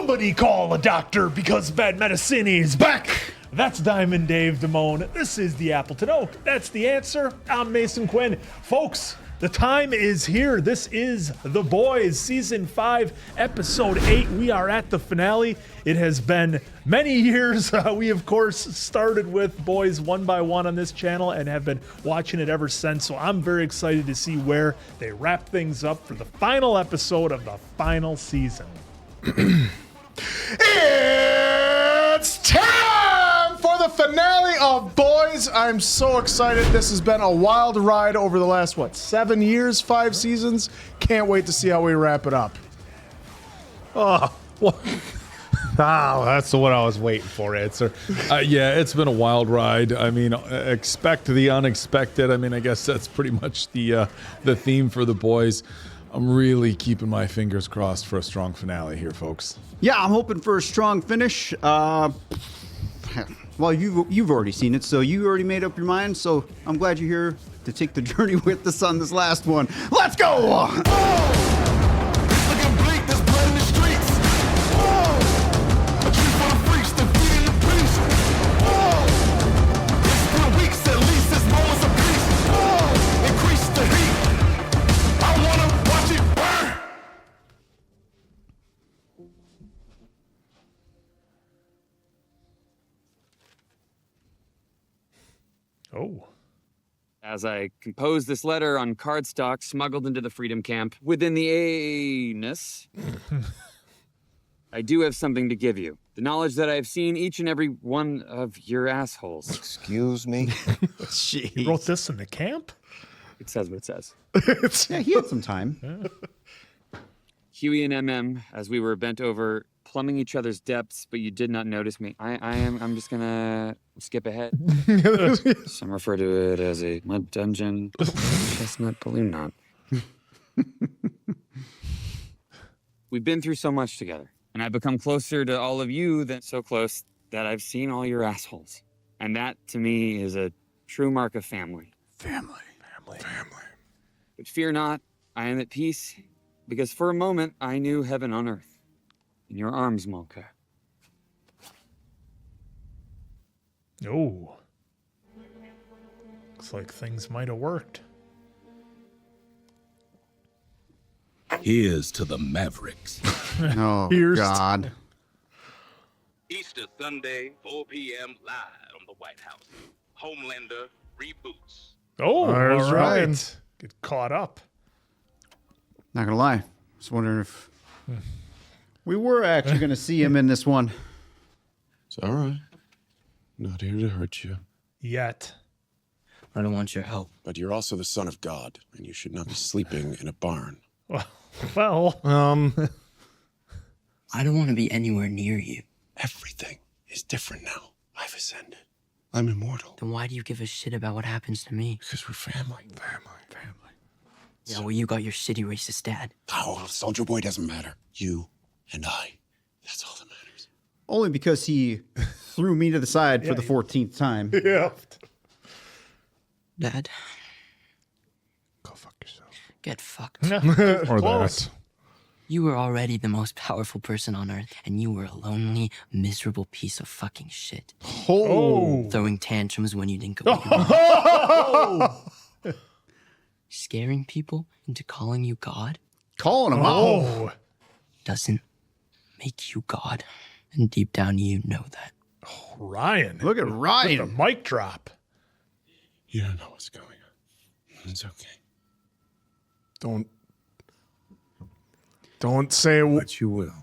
Somebody call a doctor because bad medicine is back. That's Diamond Dave Damone. This is the Appleton Oak. That's the answer. I'm Mason Quinn. Folks, the time is here. This is The Boys, Season 5, Episode 8. We are at the finale. It has been many years. We, of course, started with Boys one by one on this channel and have been watching it ever since. So I'm very excited to see where they wrap things up for the final episode of the final season. It's time for the finale of Boys. I'm so excited. This has been a wild ride over the last, 7 years, 5 seasons? Can't wait to see how we wrap it up. Oh, that's what I was waiting for, answer. Yeah, it's been a wild ride. I mean, expect the unexpected. I mean, I guess that's pretty much the theme for The Boys. I'm really keeping my fingers crossed for a strong finale here, folks. Yeah, I'm hoping for a strong finish. Well, you've already seen it, so you already made up your mind. So I'm glad you're here to take the journey with us on this last one. Let's go! Oh. As I compose this letter on cardstock smuggled into the Freedom Camp within the anus, I do have something to give you. The knowledge that I've seen each and every one of your assholes. Excuse me? You wrote this in the camp? It says what it says. Yeah, he had some time. Huey and MM, as we were bent over, plumbing each other's depths, but you did not notice me. I'm just gonna skip ahead. Some refer to it as a mud dungeon, chestnut balloon knot. We've been through so much together, and I've become closer to all of you than so close that I've seen all your assholes. And that, to me, is a true mark of family. Family. But fear not, I am at peace, because for a moment I knew heaven on earth. In your arms, Malka. Oh. Looks like things might have worked. Here's to the Mavericks. Oh, Here's God. Easter Sunday, 4 p.m. live on the White House. Homelander reboots. Oh, There's all right. Ryan. Get caught up. Not gonna lie. Just wondering if we were actually gonna see him in this one. It's all right. Not here to hurt you. Yet. I don't want your help. But you're also the son of God, and you should not be sleeping in a barn. Well, I don't want to be anywhere near you. Everything is different now. I've ascended. I'm immortal. Then why do you give a shit about what happens to me? Because we're family. Yeah, well, you got your shitty racist dad. Oh, Soldier Boy doesn't matter. You and I. That's all that matters. Only because he threw me to the side for the 14th time. yeah. Dad, Go fuck yourself. get fucked. Or Close. that. You were already the most powerful person on Earth, and you were a lonely, miserable piece of fucking shit. Oh. Throwing tantrums when you didn't go. Scaring people into calling you God Calling him out. Oh. doesn't make you God. And deep down, you know that. Ryan. Look at The Ryan. mic drop. You don't know what's going on. It's okay. Don't say But you will.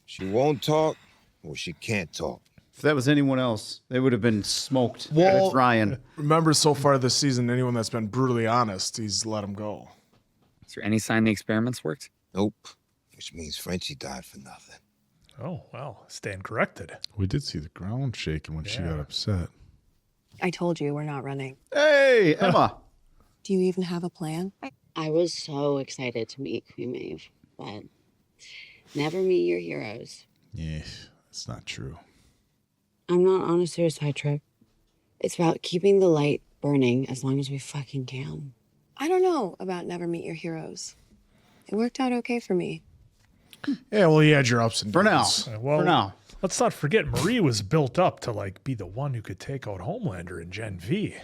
She won't talk, or she can't talk. If that was anyone else, they would have been smoked. Well- It's Ryan. Remember, so far this season, anyone that's been brutally honest, he's let him go. Is there any sign the experiments worked? Nope. Which means Frenchie died for nothing. Oh, well, stand corrected. We did see the ground shaking when she got upset. I told you we're not running. Hey, Emma. Do you even have a plan? I was so excited to meet Queen Maeve, but never meet your heroes. Yeah, it's not true. I'm not on a suicide trip. It's about keeping the light burning as long as we fucking can. I don't know about never meet your heroes. It worked out okay for me. Yeah, well, you had your ups and For now. downs. Well, For now. let's not forget Marie was built up to like be the one who could take out Homelander in Gen V.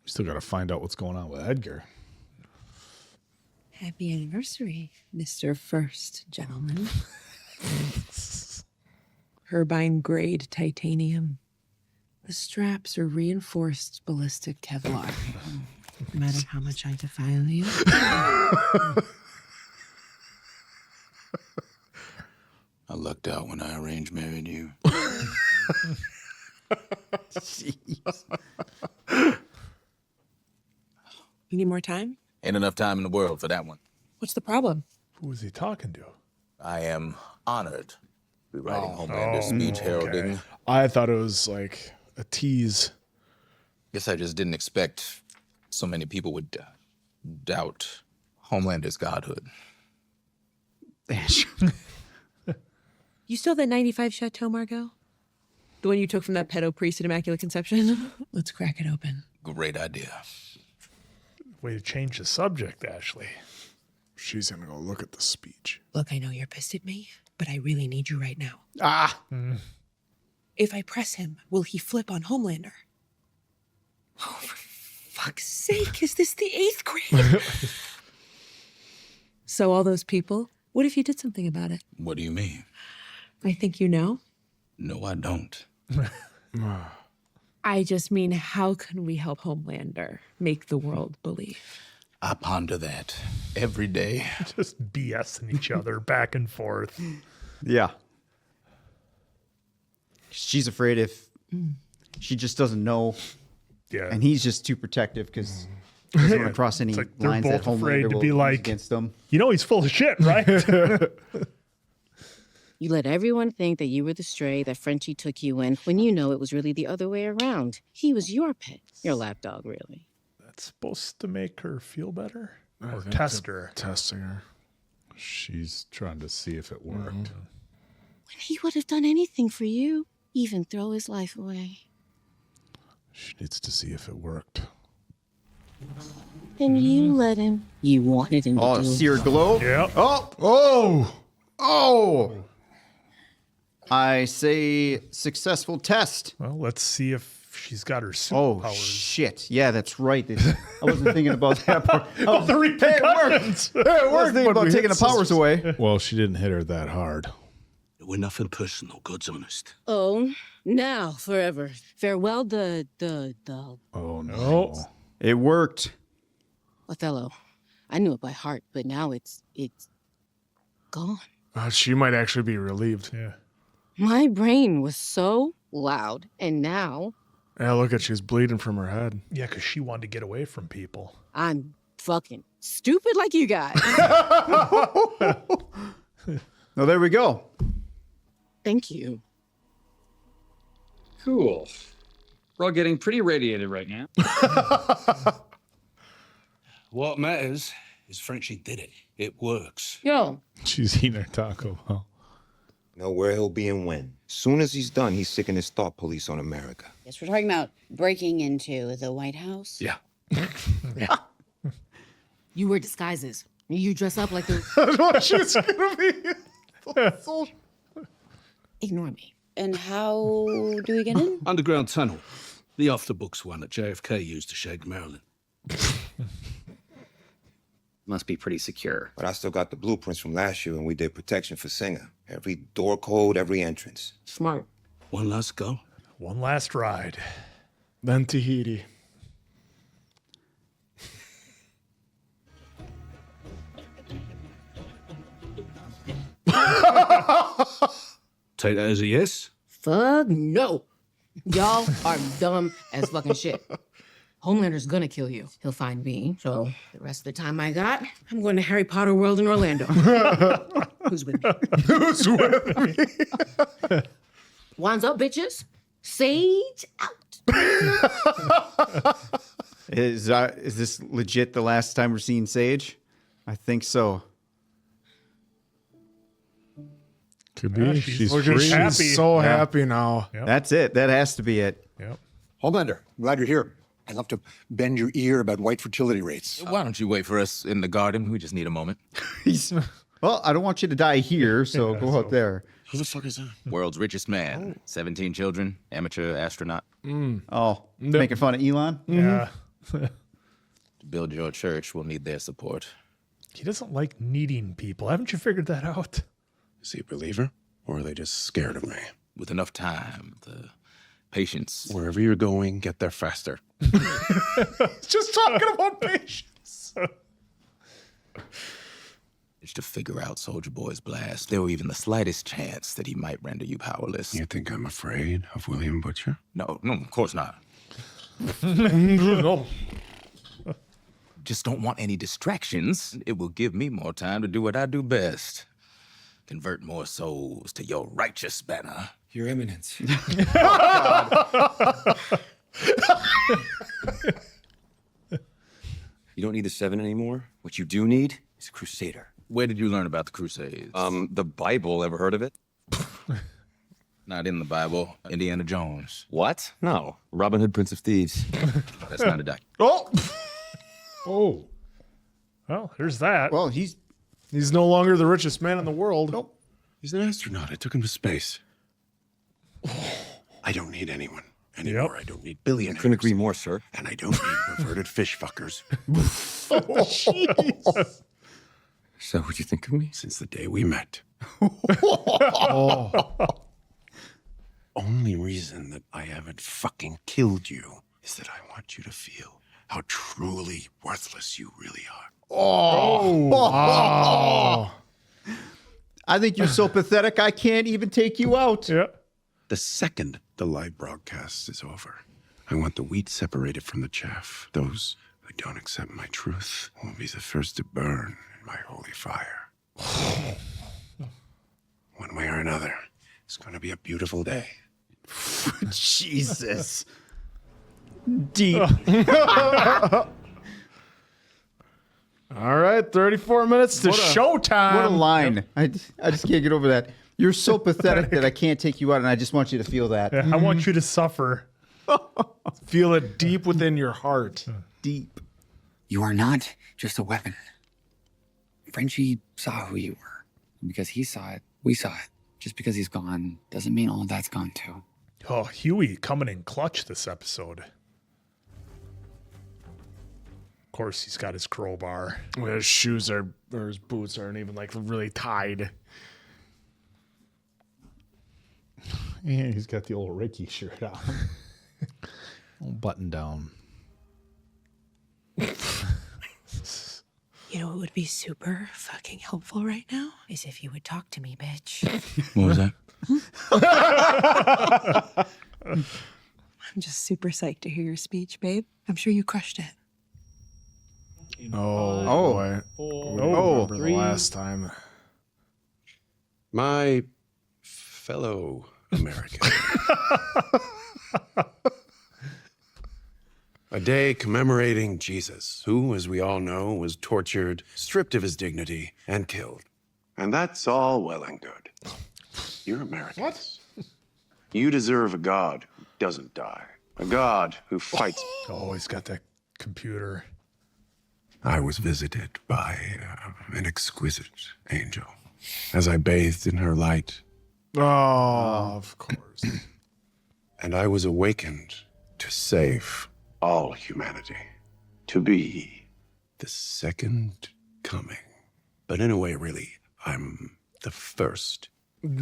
We still got to find out what's going on with Edgar. Happy anniversary, Mr. First Gentleman. Turbine grade titanium. The straps are reinforced ballistic Kevlar. No matter how much I defile you. I lucked out when I arranged marrying you. You need more time? Ain't enough time in the world for that one. What's the problem? Who is he talking to? I am honored to be writing Homelander's speech heralding. I thought it was like a tease. Guess I just didn't expect so many people would doubt Homelander's godhood. You still have that 95 Chateau, Margot? The one you took from that pedo priest at Immaculate Conception? Let's crack it open. Great idea. Way to change the subject, Ashley. She's gonna go look at the speech. Look, I know you're pissed at me, but I really need you right now. If I press him, will he flip on Homelander? Oh, for fuck's sake, is this the 8th grade? So all those people, what if you did something about it? What do you mean? I think you know. No, I don't. I just mean, how can we help Homelander make the world believe? I ponder that every day. Just BSing each other back and forth. Yeah. She's afraid if she just doesn't know, Yeah. and he's just too protective because he doesn't want to cross any It's like they're lines that both afraid Homelander to will be use like, against them. you know he's full of shit, right? You let everyone think that you were the stray that Frenchie took you in when you know it was really the other way around. He was your pet, your lapdog, really. That's supposed to make her feel better? I Or think test her? Testing her. She's trying to see if it worked. When he would have done anything for you, even throw his life away. She needs to see if it worked. And you let him. You wanted him to Oh, do. see her glow? Yep. Oh! I say successful test. Well, let's see if she's got her Oh, superpowers. shit. Yeah, that's right. I wasn't thinking about that part. Oh, the repercussions. I was thinking about taking the powers away. Well, she didn't hit her that hard. We're nothing personal, God's honest. Oh, now, forever. Farewell, the Oh, no. Oh. It worked. Othello. I knew it by heart, but now it's gone. She might actually be relieved. Yeah. My brain was so loud, and now Yeah, look at she's bleeding from her head. Yeah, because she wanted to get away from people. I'm fucking stupid like you guys. No, there we go. Thank you. Cool. We're all getting pretty radiated right now. What matters is Frenchie did it. It works. Yo, She's eating her Taco Bell. Know where he'll be and when. Soon as he's done, he's sicking his thought police on America. yes, we're talking about breaking into the White House. Yeah. You wear disguises. You dress up like the. She's gonna be. Ignore me. And how do we get in? Underground tunnel. The off-the-books one that JFK used to shake Maryland. Must be pretty secure. But I still got the blueprints from last year when we did protection for Singer. Every door code, every entrance. Smart. One last go. One last ride. Then Tahiti. Take that as a yes. Fuck no. Y'all are dumb as fucking shit. Homelander's gonna kill you. He'll find me. So the rest of the time I got, I'm going to Harry Potter World in Orlando. Who's with me? Who's with me? Wands up, bitches. Sage out. Is this legit the last time we're seeing Sage? I think so. Could be. Yeah, she's look, free. she's happy. She's so Yeah. happy now. Yep. That's it. That has to be it. Yep. Homelander, I'm glad you're here. I'd love to bend your ear about white fertility rates. Why don't you wait for us in the garden? We just need a moment. Well, I don't want you to die here, so go out there. Who the fuck is that? World's richest man. 17 children. Amateur astronaut. Oh, making fun of Elon? Yeah. To build your church, we'll need their support. He doesn't like needing people. Haven't you figured that out? Is he a believer? Or are they just scared of me? With enough time, the patience. Wherever you're going, get there faster. Just talking about patience. To figure out Soldier Boy's blast, there were even the slightest chance that he might render you powerless. You think I'm afraid of William Butcher? No, of course not. No. Just don't want any distractions. It will give me more time to do what I do best. Convert more souls to your righteous banner. Your Eminence. You don't need the 7 anymore. What you do need is a crusader. Where did you learn about the Crusades? The Bible. Ever heard of it? Not in the Bible. Indiana Jones. What? No. Robin Hood, Prince of Thieves. That's not a doc. Oh. Well, there's that. Well, he's no longer the richest man in the world. Nope. He's an astronaut. I took him to space. I don't need anyone anymore. Yep. I don't need billionaires. Couldn't agree more, sir. And I don't need perverted fish fuckers. Jeez. So what'd you think of me? Since the day we met. Only reason that I haven't fucking killed you is that I want you to feel how truly worthless you really are. I think you're so pathetic, I can't even take you out. Yeah. The second the live broadcast is over, I want the wheat separated from the chaff. Those who don't accept my truth will be the first to burn in my holy fire. One way or another, it's going to be a beautiful day. Jesus. Deep. All right, 34 minutes to showtime. What a line. I just can't get over that. You're so pathetic that I can't take you out, and I just want you to feel that. Yeah, I want you to suffer. Feel it deep within your heart. Deep. You are not just a weapon. Frenchie saw who you were. Because he saw it, we saw it. Just because he's gone doesn't mean all of that's gone too. Oh, Huey coming in clutch this episode. Of course, he's got his crowbar. Well, his shoes or his boots aren't even like really tied. Yeah, he's got the old Ricky shirt on. Old button down. You know what would be super fucking helpful right now? Is if you would talk to me, bitch. What was that? I'm just super psyched to hear your speech, babe. I'm sure you crushed it. Oh, boy. Oh, Remember the last time. My fellow American. A day commemorating Jesus, who, as we all know, was tortured, stripped of his dignity, and killed. And that's all well and good. You're American. What? You deserve a God who doesn't die. A God who fights. Oh, he's got that computer. I was visited by an exquisite angel. As I bathed in her light. Oh, of course. And I was awakened to save all humanity. To be the second coming. But in a way, really, I'm the first.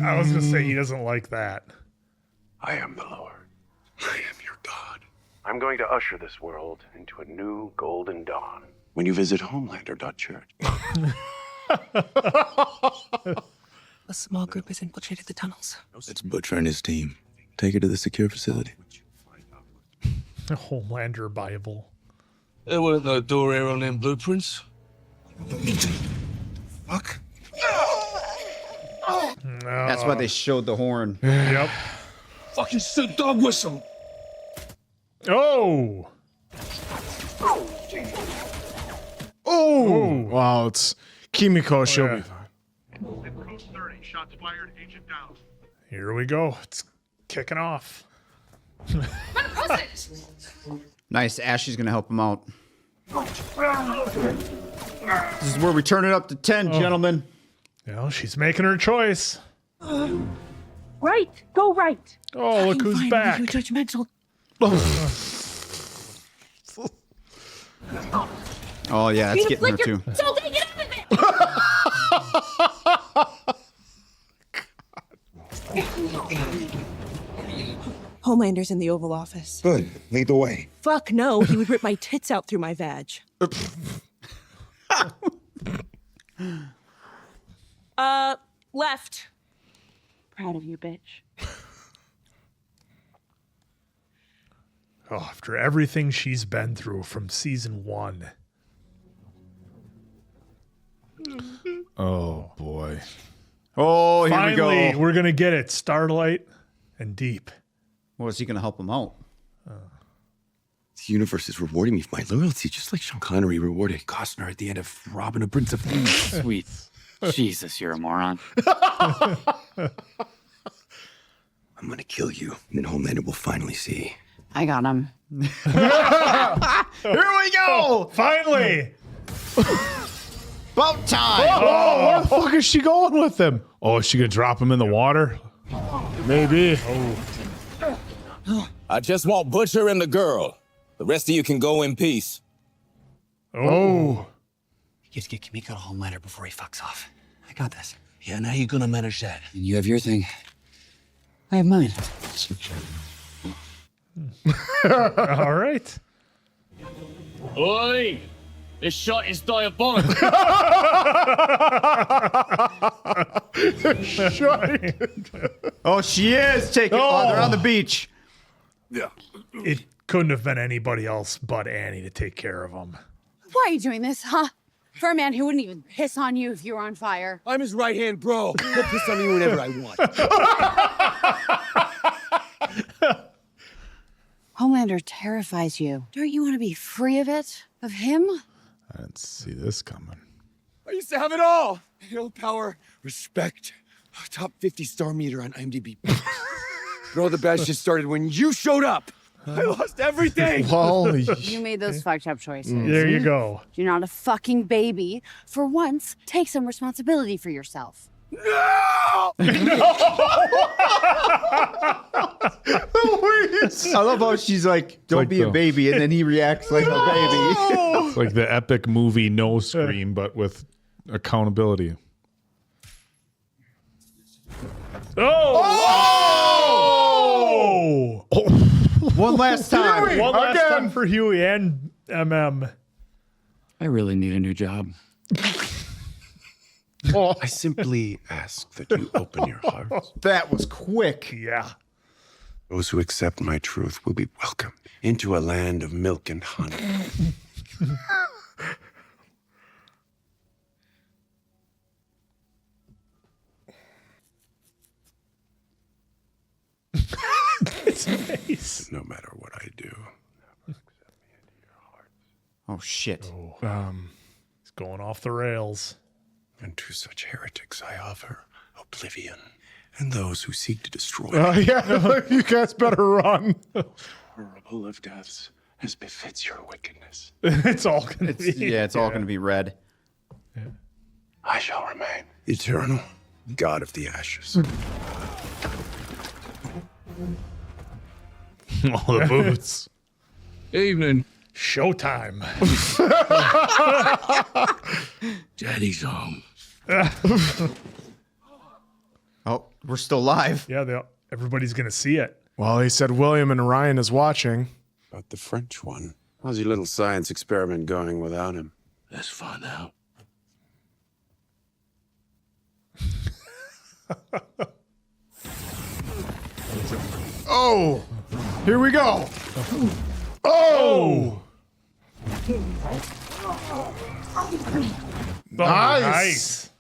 I was going to say he doesn't like that. I am the Lord. I am your God. I'm going to usher this world into a new golden dawn. When you visit Homelander.church. A small group has infiltrated the tunnels. It's Butcher and his team. Take her to the secure facility. The Homelander Bible. There weren't no door here on them blueprints. Fuck. That's why they showed the horn. Yep. Fucking sick dog whistle. Oh! Oh! Wow, it's Kimiko. She'll be fine. Here we go. It's kicking off. Nice. Ashley's going to help him out. This is where we turn it up to 10, gentlemen. You know, she's making her choice. Right. Go right. Oh, look who's back. You judgmental. Oh, yeah, that's getting her too. So they get out of it. Homelander's in the Oval Office. Good. Lead the way. Fuck no, he would rip my tits out through my vag. Left. Proud of you, bitch. Oh, after everything she's been through from season 1. Oh, boy. Oh, here Finally, we go. we're going to get it. Starlight and Deep. Well, is he going to help him out? The universe is rewarding me for my loyalty, just like Sean Connery rewarded Costner at the end of Robin Hood, Prince of Thieves. Sweet. Jesus, you're a moron. I'm gonna kill you, and then Homelander will finally see. I got him. Here we go! Finally! About time! Oh, where the fuck is she going with him? Oh, is she going to drop him in the water? Maybe. I just want Butcher and the girl. The rest of you can go in peace. Oh. You have to get Kimiko to Homelander before he fucks off. I got this. Yeah, now you're gonna manage that. And you have your thing. I have mine. All right. Oi! This shot is diabolical. Oh, she is taking. Oh, they're on the beach. Yeah. It couldn't have been anybody else but Annie to take care of him. Why are you doing this, huh? For a man who wouldn't even piss on you if you were on fire. I'm his right-hand bro. He'll piss on me whenever I want. Homelander terrifies you. Don't you want to be free of it? Of him? I didn't see this coming. I used to have it all. Hero power, respect, top 50 star meter on IMDb. But all the bad shit started when you showed up. I lost everything. Well, You made those fucked up choices. There you go. You're not a fucking baby. For once, take some responsibility for yourself. No! I love how she's like, "Don't like be a baby," and then he reacts like a baby. It's like the epic movie No Scream, but with accountability. Oh! One last time. One last time for Huey and MM. I really need a new job. I simply ask that you open your hearts. That was quick. Yeah. Those who accept my truth will be welcomed into a land of milk and honey. It's face. No matter what I do, never accept me into your heart. Oh shit. It's going off the rails. And to such heretics I offer oblivion, and those who seek to destroy. Yeah, you guys better run. Horrible of deaths, as befits your wickedness. It's all gonna be. It's all gonna be red. I shall remain eternal god of the ashes. All the boots. Evening. Showtime. Daddy's home. Oh, we're still live. Yeah, everybody's gonna see it. Well, he said William and Ryan is watching. But the French one. How's your little science experiment going without him? Let's find out. Oh, here we go. Oh, nice.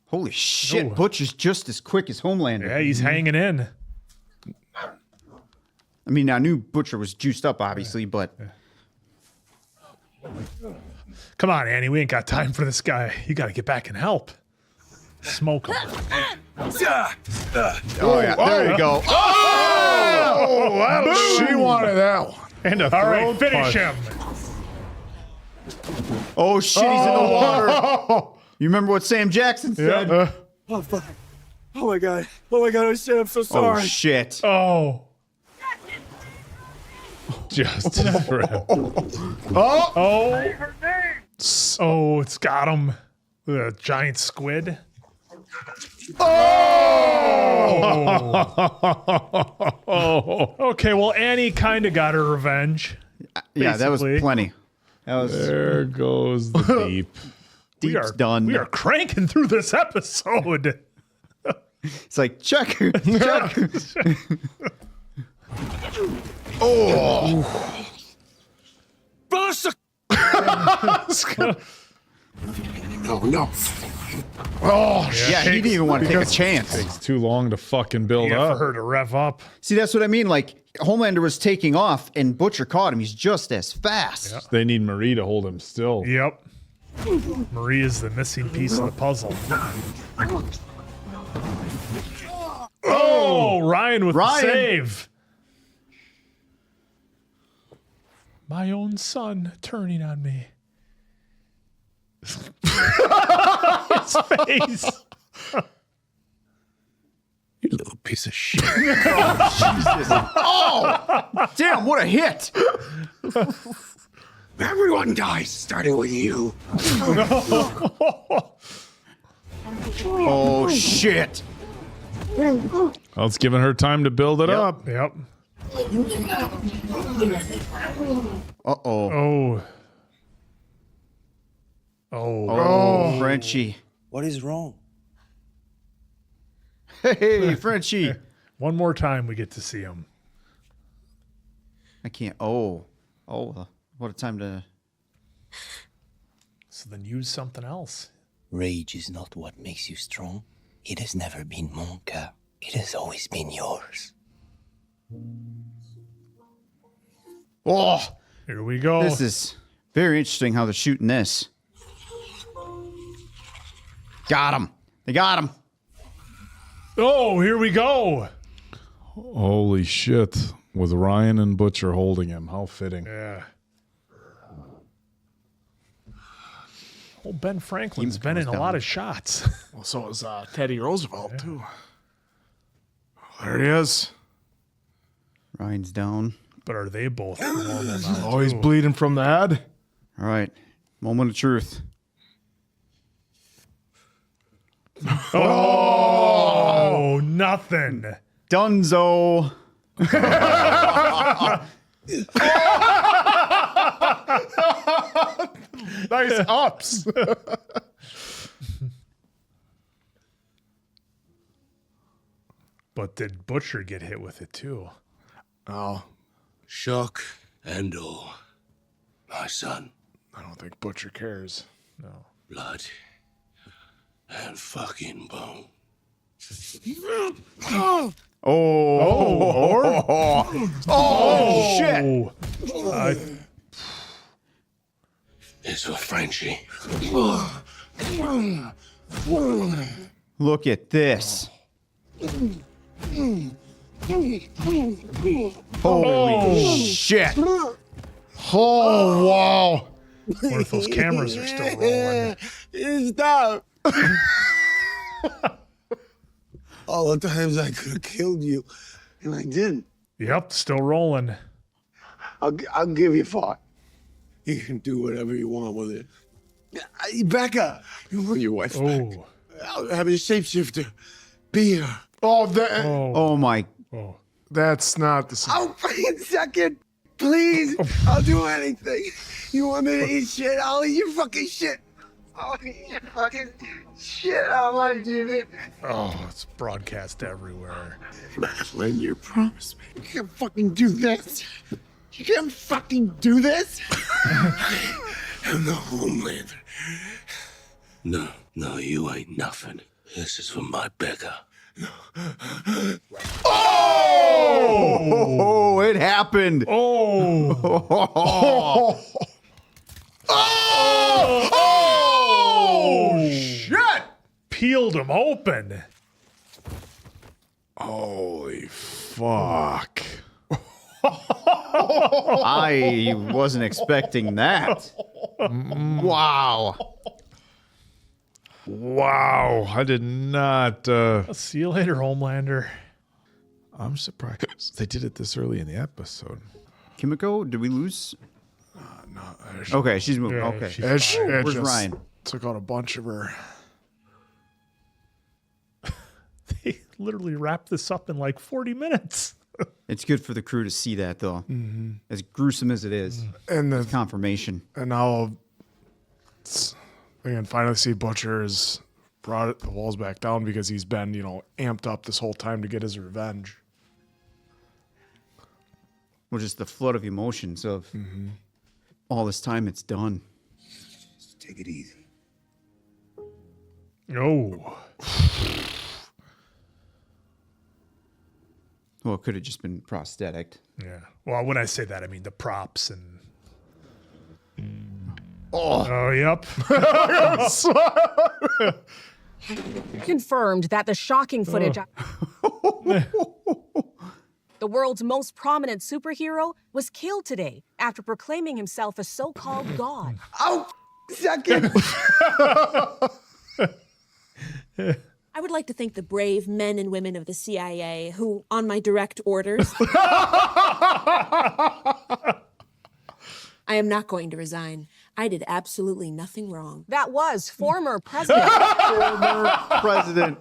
Holy shit, Butcher's just as quick as Homelander. Yeah, he's hanging in. I mean, I knew Butcher was juiced up, obviously, but... Come on, Annie, we ain't got time for this guy. You gotta get back and help. Smoke him. Oh, yeah. There you go. She wanted that one. And all right, finish him. Oh, shit, he's in the water. You remember what Sam Jackson said? Oh, fuck. Oh, my God. Oh, my God. Oh, shit. I'm so sorry. Oh, shit. Oh. Justice for him. Oh, it's got him. The giant squid. Oh. Okay, well, Annie kind of got her revenge. Yeah, that was basically. plenty. That was There goes the deep. deep's done. We are cranking through this episode. It's like, check her. Check her. Oh. Oh, no. Oh, Yeah, he didn't even want to take a chance. Takes too long to fucking build Yeah, up. for her to rev up. See, that's what I mean. Like, Homelander was taking off, and Butcher caught him. He's just as fast. They need Marie to hold him still. Yep. Marie is the missing piece of the puzzle. Oh, Ryan with the save. My own son turning on me. His face. You little piece of shit. Oh, damn, what a hit. Everyone dies, starting with you. Oh, shit. Well, it's giving her time to build it up. Yep. Uh-oh. Oh, Frenchie. What is wrong? Hey, Frenchie. One more time we get to see him. I can't. Oh, what a time to. So then use something else. Rage is not what makes you strong. It has never been mon cœur. It has always been yours. Oh, here we go. This is very interesting how they're shooting this. Got him. They got him. Oh, here we go. Holy shit. With Ryan and Butcher holding him. How fitting. Yeah. Oh, Ben Franklin's been in a lot of shots. Well, so is Teddy Roosevelt, too. There he is. Ryan's down. But are they both normal now? Oh, he's bleeding from the head. All right. Moment of truth. Oh, nothing. Dunzo. Nice ups. But did Butcher get hit with it too? Oh. Shock and awe. My son. I don't think Butcher cares. No. Blood and fucking bone. Oh, shit. It's for Frenchie. Look at this. Holy shit. Oh, wow. What if those cameras are still rolling? Stop. All the times I could have killed you, and I didn't. Yep, still rolling. I'll give you 5. You can do whatever you want with it. Becca, you're your wife. Oh. I'll have a shapeshifter. Be her. Oh my. Oh. That's not the same. I'll fucking second. Please. I'll do anything. You want me to eat shit? I'll eat your fucking shit. I'll eat your fucking shit. I want to do it. Oh, it's broadcast everywhere. Madeline, you promised me. You can't fucking do this. You can't fucking do this. I'm the Homelander. No, you ain't nothing. This is for my Becca. Oh, it happened. Oh. Oh, shit. Peeled him open. Holy fuck. I wasn't expecting that. Wow. Wow. I did not. See you later, Homelander. I'm surprised they did it this early in the episode. Kimiko, did we lose? No. Okay, she's moving. Yeah, Okay. she's Where's Ryan? Took out a bunch of her. They literally wrapped this up in like 40 minutes. It's good for the crew to see that, though. Mm-hmm. As gruesome as it is. And the It's confirmation. And now, again, finally see Butcher has brought the walls back down because he's been, amped up this whole time to get his revenge. Well, just the flood of emotions of all this time it's done. Just take it easy. Oh. Well, it could have just been prosthetic. Yeah. Well, when I say that, I mean the props and. Oh, yep. Confirmed that the shocking footage. The world's most prominent superhero was killed today after proclaiming himself a so-called god. Oh, second. I would like to thank the brave men and women of the CIA who, on my direct orders, I am not going to resign. I did absolutely nothing wrong. That was former president. Former president.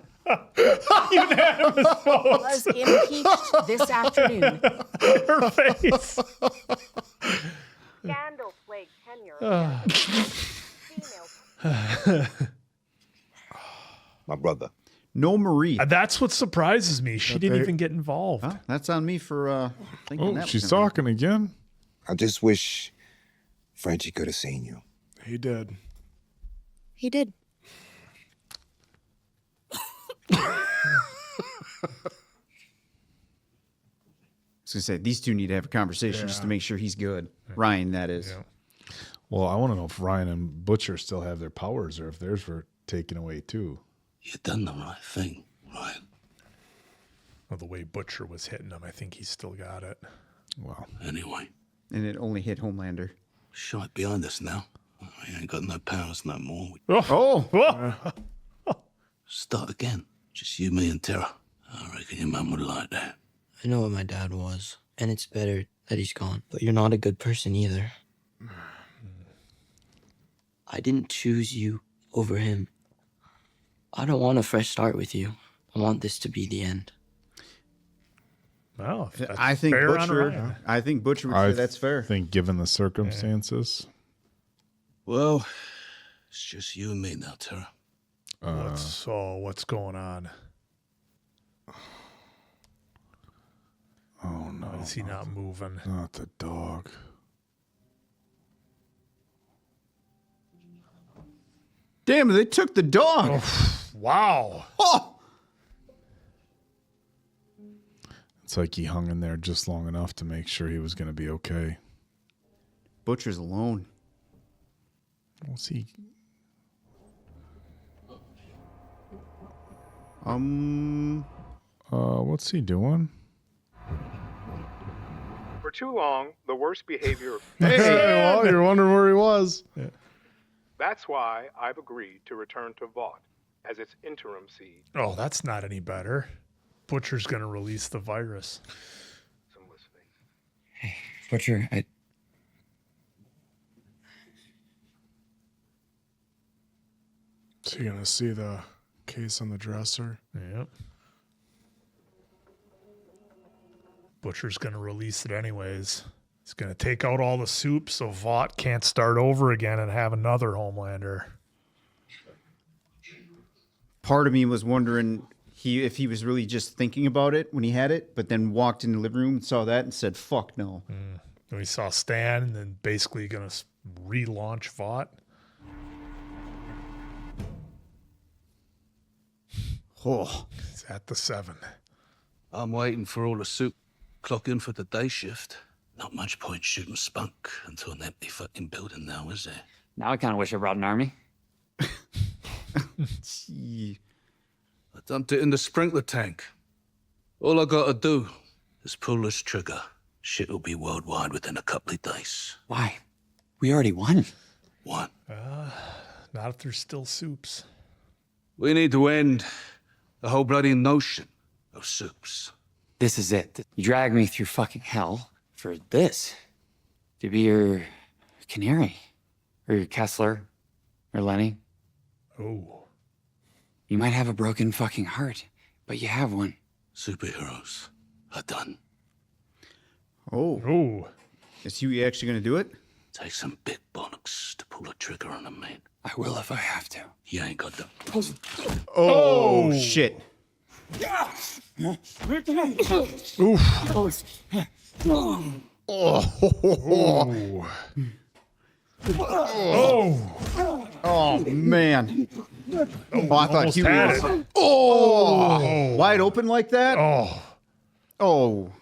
Unanimous vote. Was impeached this afternoon. Her face. Scandal plagued tenure. My brother. No Marie. That's what surprises me. She didn't they- even get involved. Well, that's on me for thinking that. She's was gonna talking again. I just wish Frenchie could have seen you. He did. He did. I was gonna say these two need to have a conversation just to make sure he's good. Ryan, that is. Yeah. Well, I want to know if Ryan and Butcher still have their powers or if theirs were taken away too. You done the right thing, Ryan. Well, the way Butcher was hitting him, I think he's still got it. Well, Anyway, And it only hit Homelander. shite behind us now. We ain't got no powers no more. Oh. Start again. Just you, me, and Tara. I reckon your mum would like that. I know what my dad was, and it's better that he's gone. But you're not a good person either. I didn't choose you over him. I don't want a fresh start with you. I want this to be the end. Well, I think fair on Butcher. Ryan. I think Butcher would say that's fair. I think given the circumstances. Well, it's just you and me now, Tara. What's going on? Oh no. Why is he not moving? Not the dog. Damn, they took the dog. Wow. Oh. It's like he hung in there just long enough to make sure he was going to be okay. Butcher's alone. What's he? What's he doing? For too long, the worst behavior. Hey, well, you're wondering where he was. Yeah. That's why I've agreed to return to Vought as its interim seed. Oh, that's not any better. Butcher's going to release the virus. Some listening. Hey, Butcher, Is he gonna see the case on the dresser? Yep. Butcher's going to release it anyways. He's going to take out all the soup so Vought can't start over again and have another Homelander. Part of me was wondering if he was really just thinking about it when he had it, but then walked in the living room and saw that and said, "Fuck no." And we saw Stan and then basically going to relaunch Vought. Oh, He's at the 7. I'm waiting for all the soup clock in for the day shift. Not much point shooting spunk into an empty fucking building now, is there? Now I kind of wish I brought an army. Gee. I dumped it in the sprinkler tank. All I gotta do is pull this trigger. Shit will be worldwide within a couple of days. Why? We already won. One. Not if there's still soups. We need to end the whole bloody notion of soups. This is it. You drag me through fucking hell for this. To be your canary. Or your Kessler. Or Lenny. Oh. You might have a broken fucking heart, but you have one. Superheroes are done. Oh. Oh. Is Huey actually going to do it? Take some big bollocks to pull a trigger on him, mate. I will if I have to. You ain't got the... Oh, shit. Oof. Oh, man. Oh, I thought Almost Huey had was... it. Oh. Wide open like that? Oh. Oh.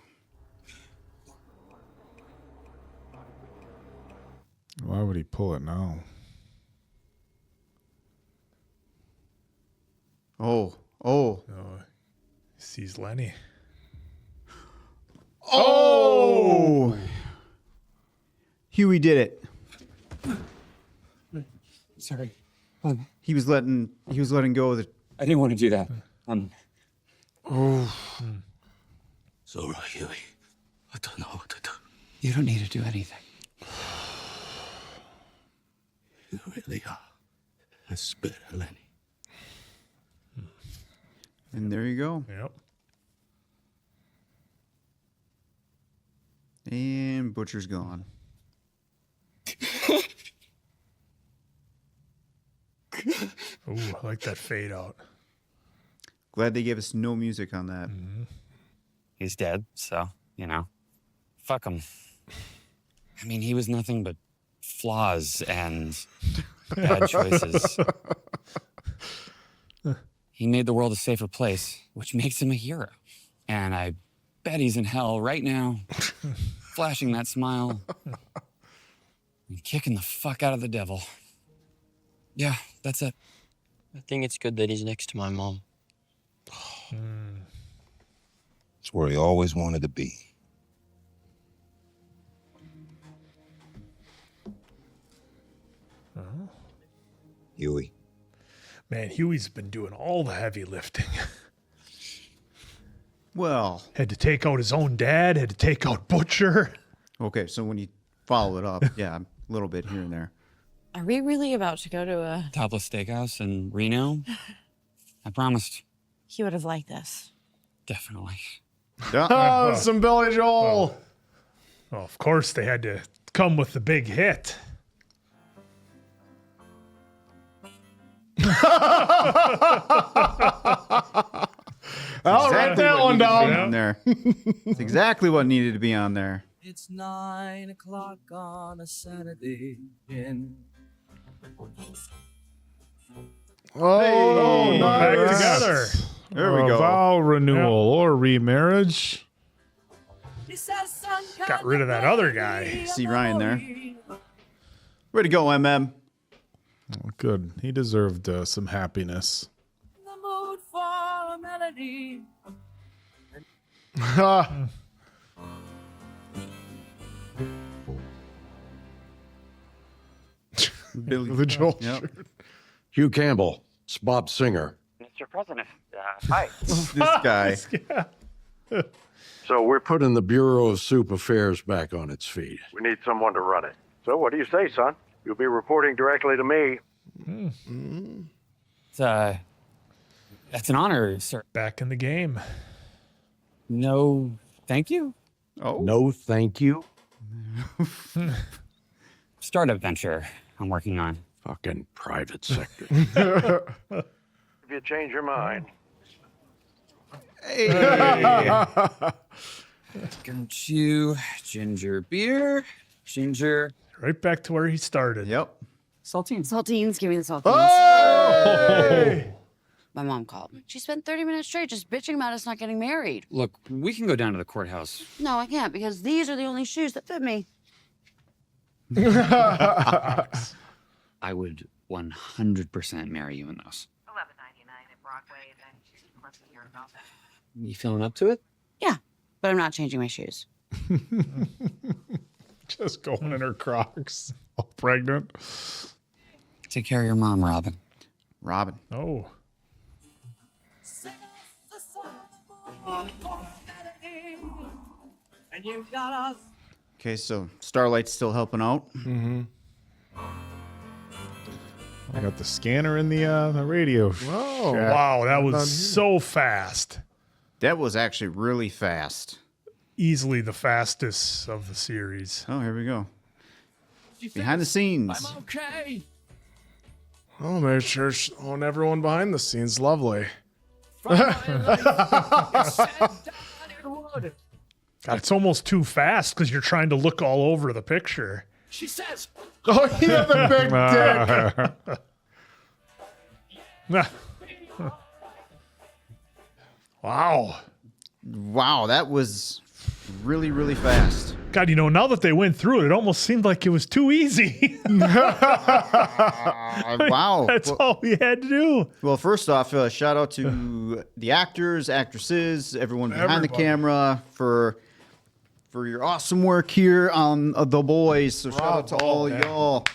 Why would he pull it now? Oh. Oh. He sees Lenny. Oh. Huey did it. Sorry. He was letting go of the... I didn't want to do that. Oh. It's all right, Huey. I don't know what to do. You don't need to do anything. You really are a spitter, Lenny. And there you go. Yep. And Butcher's gone. Ooh, I like that fade out. Glad they gave us no music on that. He's dead, so, fuck him. I mean, he was nothing but flaws and bad choices. He made the world a safer place, which makes him a hero. And I bet he's in hell right now, flashing that smile and kicking the fuck out of the devil. Yeah, that's it. I think it's good that he's next to my mom. It's where he always wanted to be. Huey. Man, Huey's been doing all the heavy lifting. Well. Had to take out his own dad, had to take out Butcher. Okay, so when you follow it up, yeah, a little bit here and there. Are we really about to go to a... Topless Steakhouse in Reno? I promised. He would have liked this. Definitely. Oh, some Billy Joel. Well, of course they had to come with the big hit. I'll write that one down. On there. It's exactly what needed to be on there. It's 9 o'clock on a Saturday. Oh, back nice. together. There we go. Vow renewal or remarriage. Got rid of that other guy. See Ryan there. Way to go, MM. Oh, good. He deserved some happiness. The mood for a melody. Billy Joel. Yep. Hugh Campbell, it's Bob Singer. Mr. President, hi. This guy. So we're putting the Bureau of Soup Affairs back on its feet. We need someone to run it. So what do you say, son? You'll be reporting directly to me. That's an honor, sir. Back in the game. No, thank you. Oh. No, thank you. Startup venture I'm working on. Fucking private sector. If you change your mind. Hey. Got you. Ginger beer. Ginger. Right back to where he started. Yep. Saltines. Saltines. Give me the saltines. Oh! My mom called. She spent 30 minutes straight just bitching about us not getting married. Look, we can go down to the courthouse. No, I can't because these are the only shoes that fit me. I would 100% marry you in those. You feeling up to it? Yeah, but I'm not changing my shoes. Just going in her Crocs, all pregnant. Take care of your mom, Robin. Robin. Oh. And you got us. Okay, so Starlight's still helping out. Mm-hmm. I got the scanner in the radio. Whoa. shack. Wow, that was so fast. That was actually really fast. Easily the fastest of the series. Oh, here we go. Behind the scenes. I'm okay. Oh, Mary Church on everyone behind the scenes. Lovely. God, it's almost too fast because you're trying to look all over the picture. She says. Oh, he had the big dick. Wow. Wow, that was really, really fast. God, now that they went through it, it almost seemed like it was too easy. Wow. That's all we had to do. Well, first off, shout out to the actors, actresses, everyone behind the Everybody. camera for your awesome work here on The Boys. So shout out to all y'all.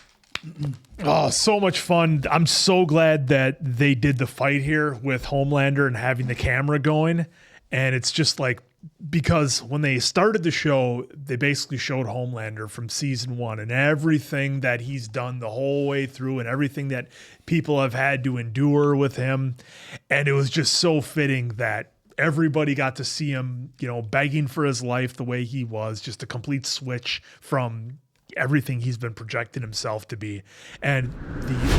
Oh, so much fun. I'm so glad that they did the fight here with Homelander and having the camera going. And it's just like, because when they started the show, they basically showed Homelander from season 1 and everything that he's done the whole way through and everything that people have had to endure with him. And it was just so fitting that everybody got to see him, begging for his life the way he was, just a complete switch from everything he's been projecting himself to be. And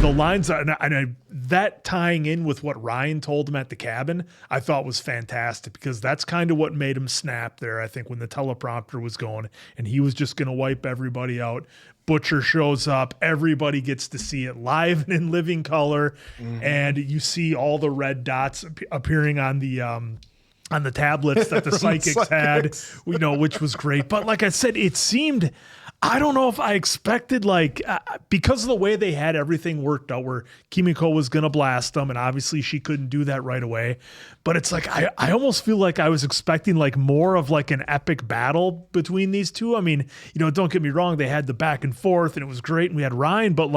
the lines that tying in with what Ryan told him at the cabin, I thought was fantastic, because that's kind of what made him snap there. I think when the teleprompter was going and he was just going to wipe everybody out, Butcher shows up, everybody gets to see it live and in living color. Mm-hmm. And you see all the red dots appearing on the tablets that the psychics had, which was great. But like I said, it seemed, I don't know if I expected, because of the way they had everything worked out, where Kimiko was going to blast them, and obviously she couldn't do that right away. But it's like, I almost feel like I was expecting more of an epic battle between these two. I mean, don't get me wrong, they had the back and forth and it was great, and we had Ryan, but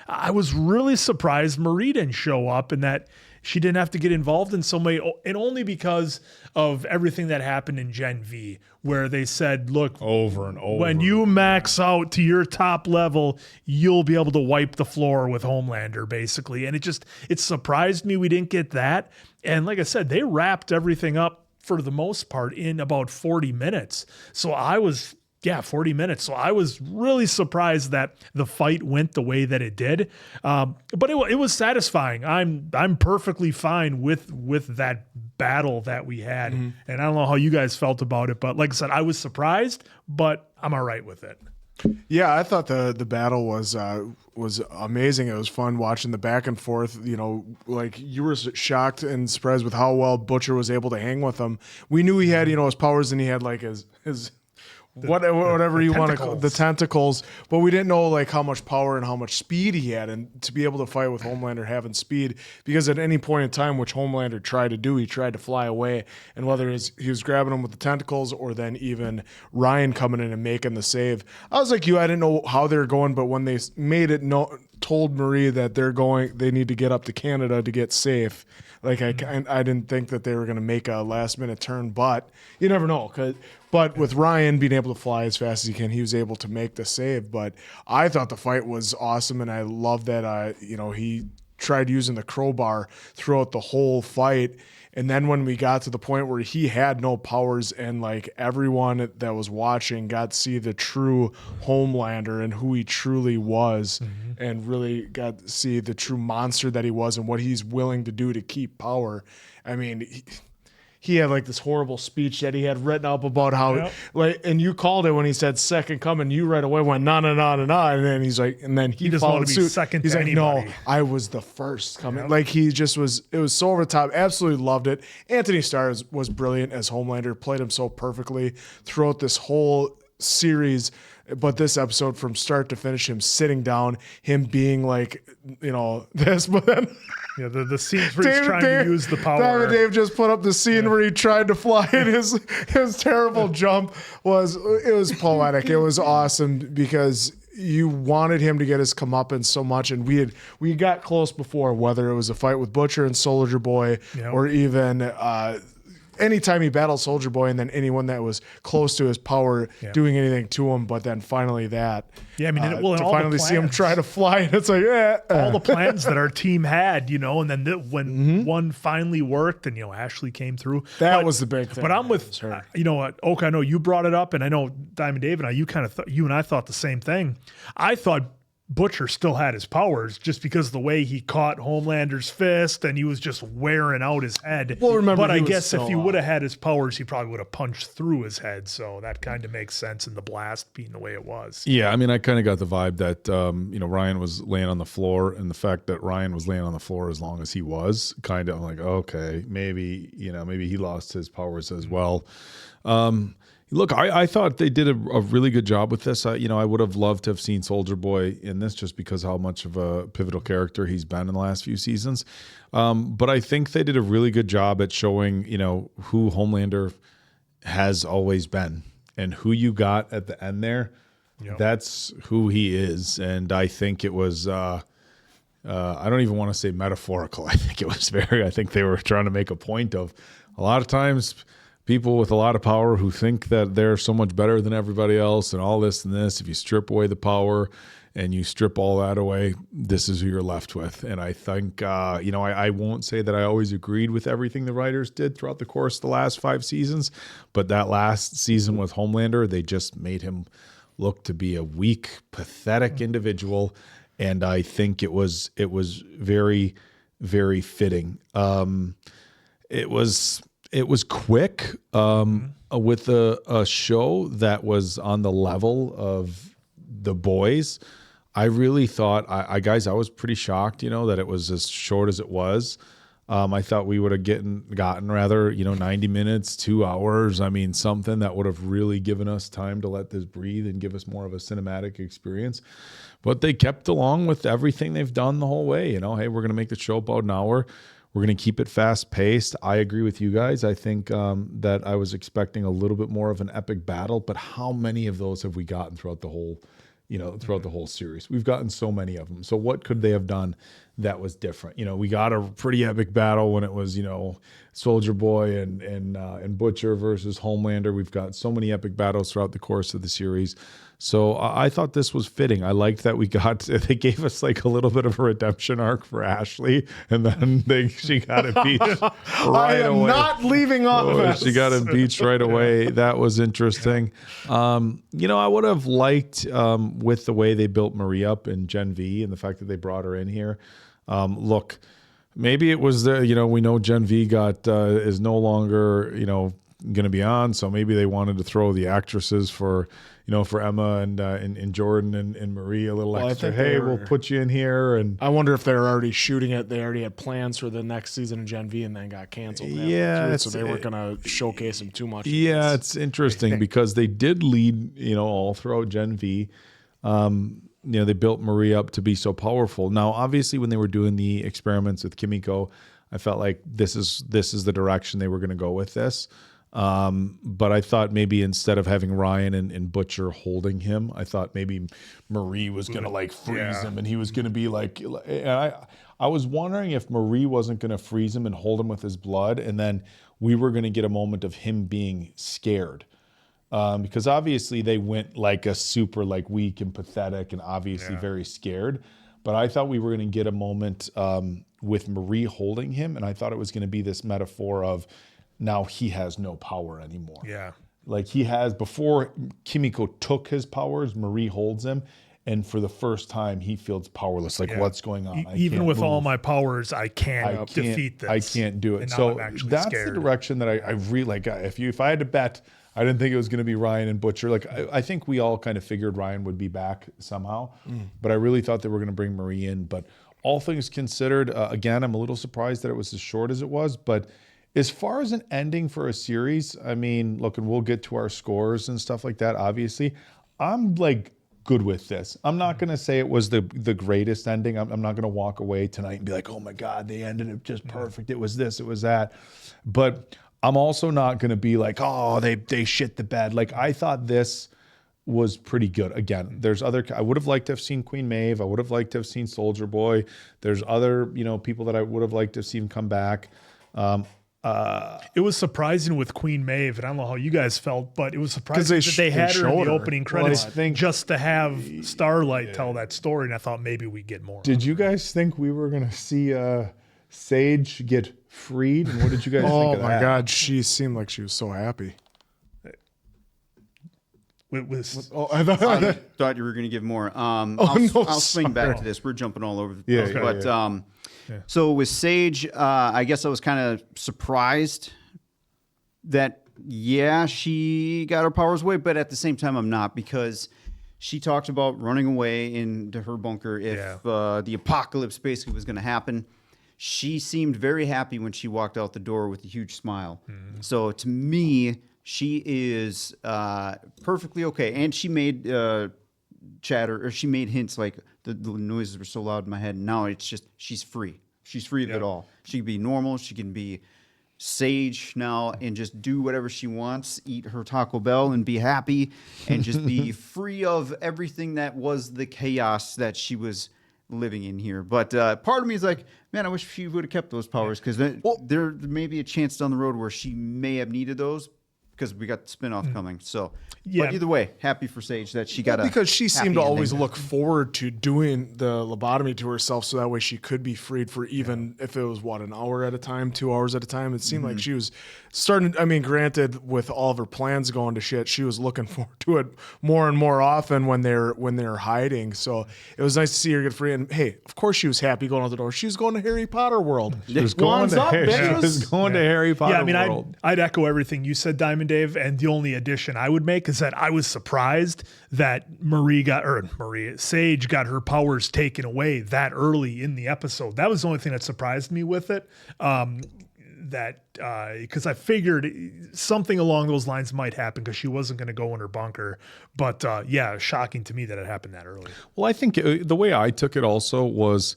I was really surprised Marie didn't show up and that she didn't have to get involved in some way, and only because of everything that happened in Gen V, where they said, look, over and over, when you max out to your top level, you'll be able to wipe the floor with Homelander, basically. And it surprised me we didn't get that. And like I said, they wrapped everything up for the most part in about 40 minutes. So 40 minutes. So I was really surprised that the fight went the way that it did. But it was satisfying. I'm perfectly fine with that battle that we had. Mm-hmm. And I don't know how you guys felt about it, but like I said, I was surprised, but I'm all right with it. Yeah, I thought the battle was amazing. It was fun watching the back and forth. You were shocked and surprised with how well Butcher was able to hang with him. We knew he had his powers, and he had his whatever you want to call the tentacles, but we didn't know how much power and how much speed he had, and to be able to fight with Homelander having speed, because at any point in time, which Homelander tried to do, he tried to fly away, and whether he was grabbing him with the tentacles or then even Ryan coming in and making the save. I was like I didn't know how they were going, but when they made it told Marie that they need to get up to Canada to get safe. I didn't think that they were going to make a last minute turn, but you never know. But with Ryan being able to fly as fast as he can, he was able to make the save. But I thought the fight was awesome, and I love that he tried using the crowbar throughout the whole fight. And then when we got to the point where he had no powers, and everyone that was watching got to see the true Homelander and who he truly was, mm-hmm. and really got to see the true monster that he was and what he's willing to do to keep power. I mean, he had this horrible speech that he had written up about how and you called it when he said second coming. You right away went no, and then he's like, and then he just followed wanted to be suit. second He's to like, anybody. no, I was the first coming. He just was. It was so over the top. Absolutely loved it. Anthony Starr was brilliant as Homelander. Played him so perfectly throughout this whole series. But this episode, from start to finish, him sitting down, him being like, this, but then Yeah, the scenes where he's trying to use the power. Diamond Dave just put up the scene where he tried to fly, and his terrible jump was poetic. It was awesome because you wanted him to get his comeuppance so much, and we got close before, whether it was a fight with Butcher and Soldier Boy, or even anytime he battled Soldier Boy, and then anyone that was close to his power doing anything to him. But then finally that, I mean, to finally see him try to fly, and it's like, all the plans that our team had, and then when one finally worked, and Ashley came through. That was the big thing. But I'm with Oak. I know you brought it up, and I know Diamond Dave and I, you and I thought the same thing. I thought Butcher still had his powers just because of the way he caught Homelander's fist, and he was just wearing out his head. Well, remember, but I guess if he would have had his powers, he probably would have punched through his head. So that kind of makes sense in the blast being the way it was. Yeah, I mean, I kind of got the vibe that Ryan was laying on the floor, and the fact that Ryan was laying on the floor as long as he was, kind of, I'm like, okay, maybe he lost his powers as well. Look, I thought they did a really good job with this. I would have loved to have seen Soldier Boy in this just because how much of a pivotal character he's been in the last few seasons. But I think they did a really good job at showing, who Homelander has always been and who you got at the end there. Yep. That's who he is. And I think it was, I don't even want to say metaphorical. I think they were trying to make a point of a lot of times people with a lot of power who think that they're so much better than everybody else and all this and this. If you strip away the power and you strip all that away, this is who you're left with. And I think, I won't say that I always agreed with everything the writers did throughout the course of the last 5 seasons, but that last season with Homelander, they just made him look to be a weak, pathetic individual. And I think it was very, very fitting. It was quick with a show that was on the level of The Boys. I really thought, I was pretty shocked, that it was as short as it was. I thought we would have gotten 90 minutes, 2 hours. I mean, something that would have really given us time to let this breathe and give us more of a cinematic experience. But they kept along with everything they've done the whole way. Hey, we're going to make the show about an hour. We're going to keep it fast paced. I agree with you guys. I think that I was expecting a little bit more of an epic battle, but how many of those have we gotten throughout the whole, throughout the whole series? We've gotten so many of them. So what could they have done that was different? We got a pretty epic battle when it was, Soldier Boy and Butcher versus Homelander. We've got so many epic battles throughout the course of the series. So I thought this was fitting. I liked that they gave us like a little bit of a redemption arc for Ashley, and then she got impeached right I am away. not leaving office. She got impeached right away. That was interesting. I would have liked with the way they built Marie up in Gen V and the fact that they brought her in here. Look, maybe it was we know Gen V is no longer going to be on, so maybe they wanted to throw the actresses for Emma and Jordan and Marie a little extra. Hey, we'll put you in here. And I wonder if they were already shooting it. They already had plans for the next season of Gen V, and then got canceled. So they weren't going to showcase them too much. Yeah, it's interesting because they did lead all throughout Gen V. They built Marie up to be so powerful. Now, obviously, when they were doing the experiments with Kimiko, I felt like this is the direction they were going to go with this. But I thought maybe instead of having Ryan and Butcher holding him, I thought maybe Marie was going to freeze him, and he was going to be and I was wondering if Marie wasn't going to freeze him and hold him with his blood, and then we were going to get a moment of him being scared. Because obviously they went like a super weak and pathetic and obviously very scared. But I thought we were going to get a moment with Marie holding him, and I thought it was going to be this metaphor of now he has no power anymore. Yeah. He has, before Kimiko took his powers, Marie holds him, and for the first time he feels powerless. What's going on? Even with all my powers, I can't defeat this. I can't do it. And so that's scared. the direction that I really if I had to bet, I didn't think it was going to be Ryan and Butcher. I think we all kind of figured Ryan would be back somehow, but I really thought they were going to bring Marie in. But all things considered, again, I'm a little surprised that it was as short as it was. But as far as an ending for a series, I mean, look, and we'll get to our scores and stuff like that, obviously. I'm like good with this. I'm not going to say it was the greatest ending. I'm not going to walk away tonight and be like, oh my God, they ended it just perfect. It was this, it was that. But I'm also not going to be like, oh, they shit the bed. Like, I thought this was pretty good. Again, there's other, I would have liked to have seen Queen Maeve. I would have liked to have seen Soldier Boy. There's other, people that I would have liked to have seen come back. It was surprising with Queen Maeve, and I don't know how you guys felt, but it was surprising that they had her in the opening credits just to have Starlight tell that story, and I thought maybe we'd get more. Did you guys think we were going to see Sage get freed? And what did you guys think of that? Oh my God, she seemed like she was so happy. I thought you were going to give more. I'll swing back to this. We're jumping all over the place. So with Sage, I guess I was kind of surprised that, she got her powers away, but at the same time, I'm not, because she talked about running away into her bunker if the apocalypse basically was going to happen. She seemed very happy when she walked out the door with a huge smile. So to me, she is perfectly okay. And she made she made hints like the noises were so loud in my head. Now it's just, she's free. She's free of it all. She can be normal. She can be Sage now and just do whatever she wants, eat her Taco Bell and be happy and just be free of everything that was the chaos that she was living in here. But part of me is like, man, I wish she would have kept those powers, because there may be a chance down the road where she may have needed those, because we got the spinoff coming. So, but either way, happy for Sage that she got because she seemed to always look forward to doing the lobotomy to herself, so that way she could be freed for even if it was an hour at a time, 2 hours at a time. It seemed like she was starting. I mean, granted, with all of her plans going to shit, she was looking forward to it more and more often when they're hiding. So it was nice to see her get free. And hey, of course she was happy going out the door. She was going to Harry Potter World. She was going to Harry Potter World. I'd echo everything you said, Diamond Dave, and the only addition I would make is that I was surprised that Sage got her powers taken away that early in the episode. That was the only thing that surprised me with it. Because I figured something along those lines might happen, because she wasn't going to go in her bunker. But shocking to me that it happened that early. Well, I think the way I took it also was,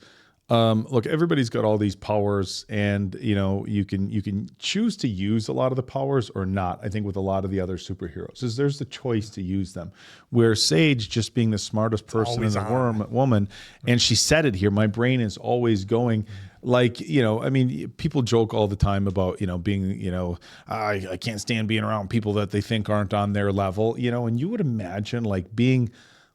look, everybody's got all these powers, and you can choose to use a lot of the powers or not. I think with a lot of the other superheroes, is there's the choice to use them. Where Sage, just being the smartest person in the woman, and she said it here, my brain is always going. Like, I mean, people joke all the time about, being, I can't stand being around people that they think aren't on their level, and you would imagine like being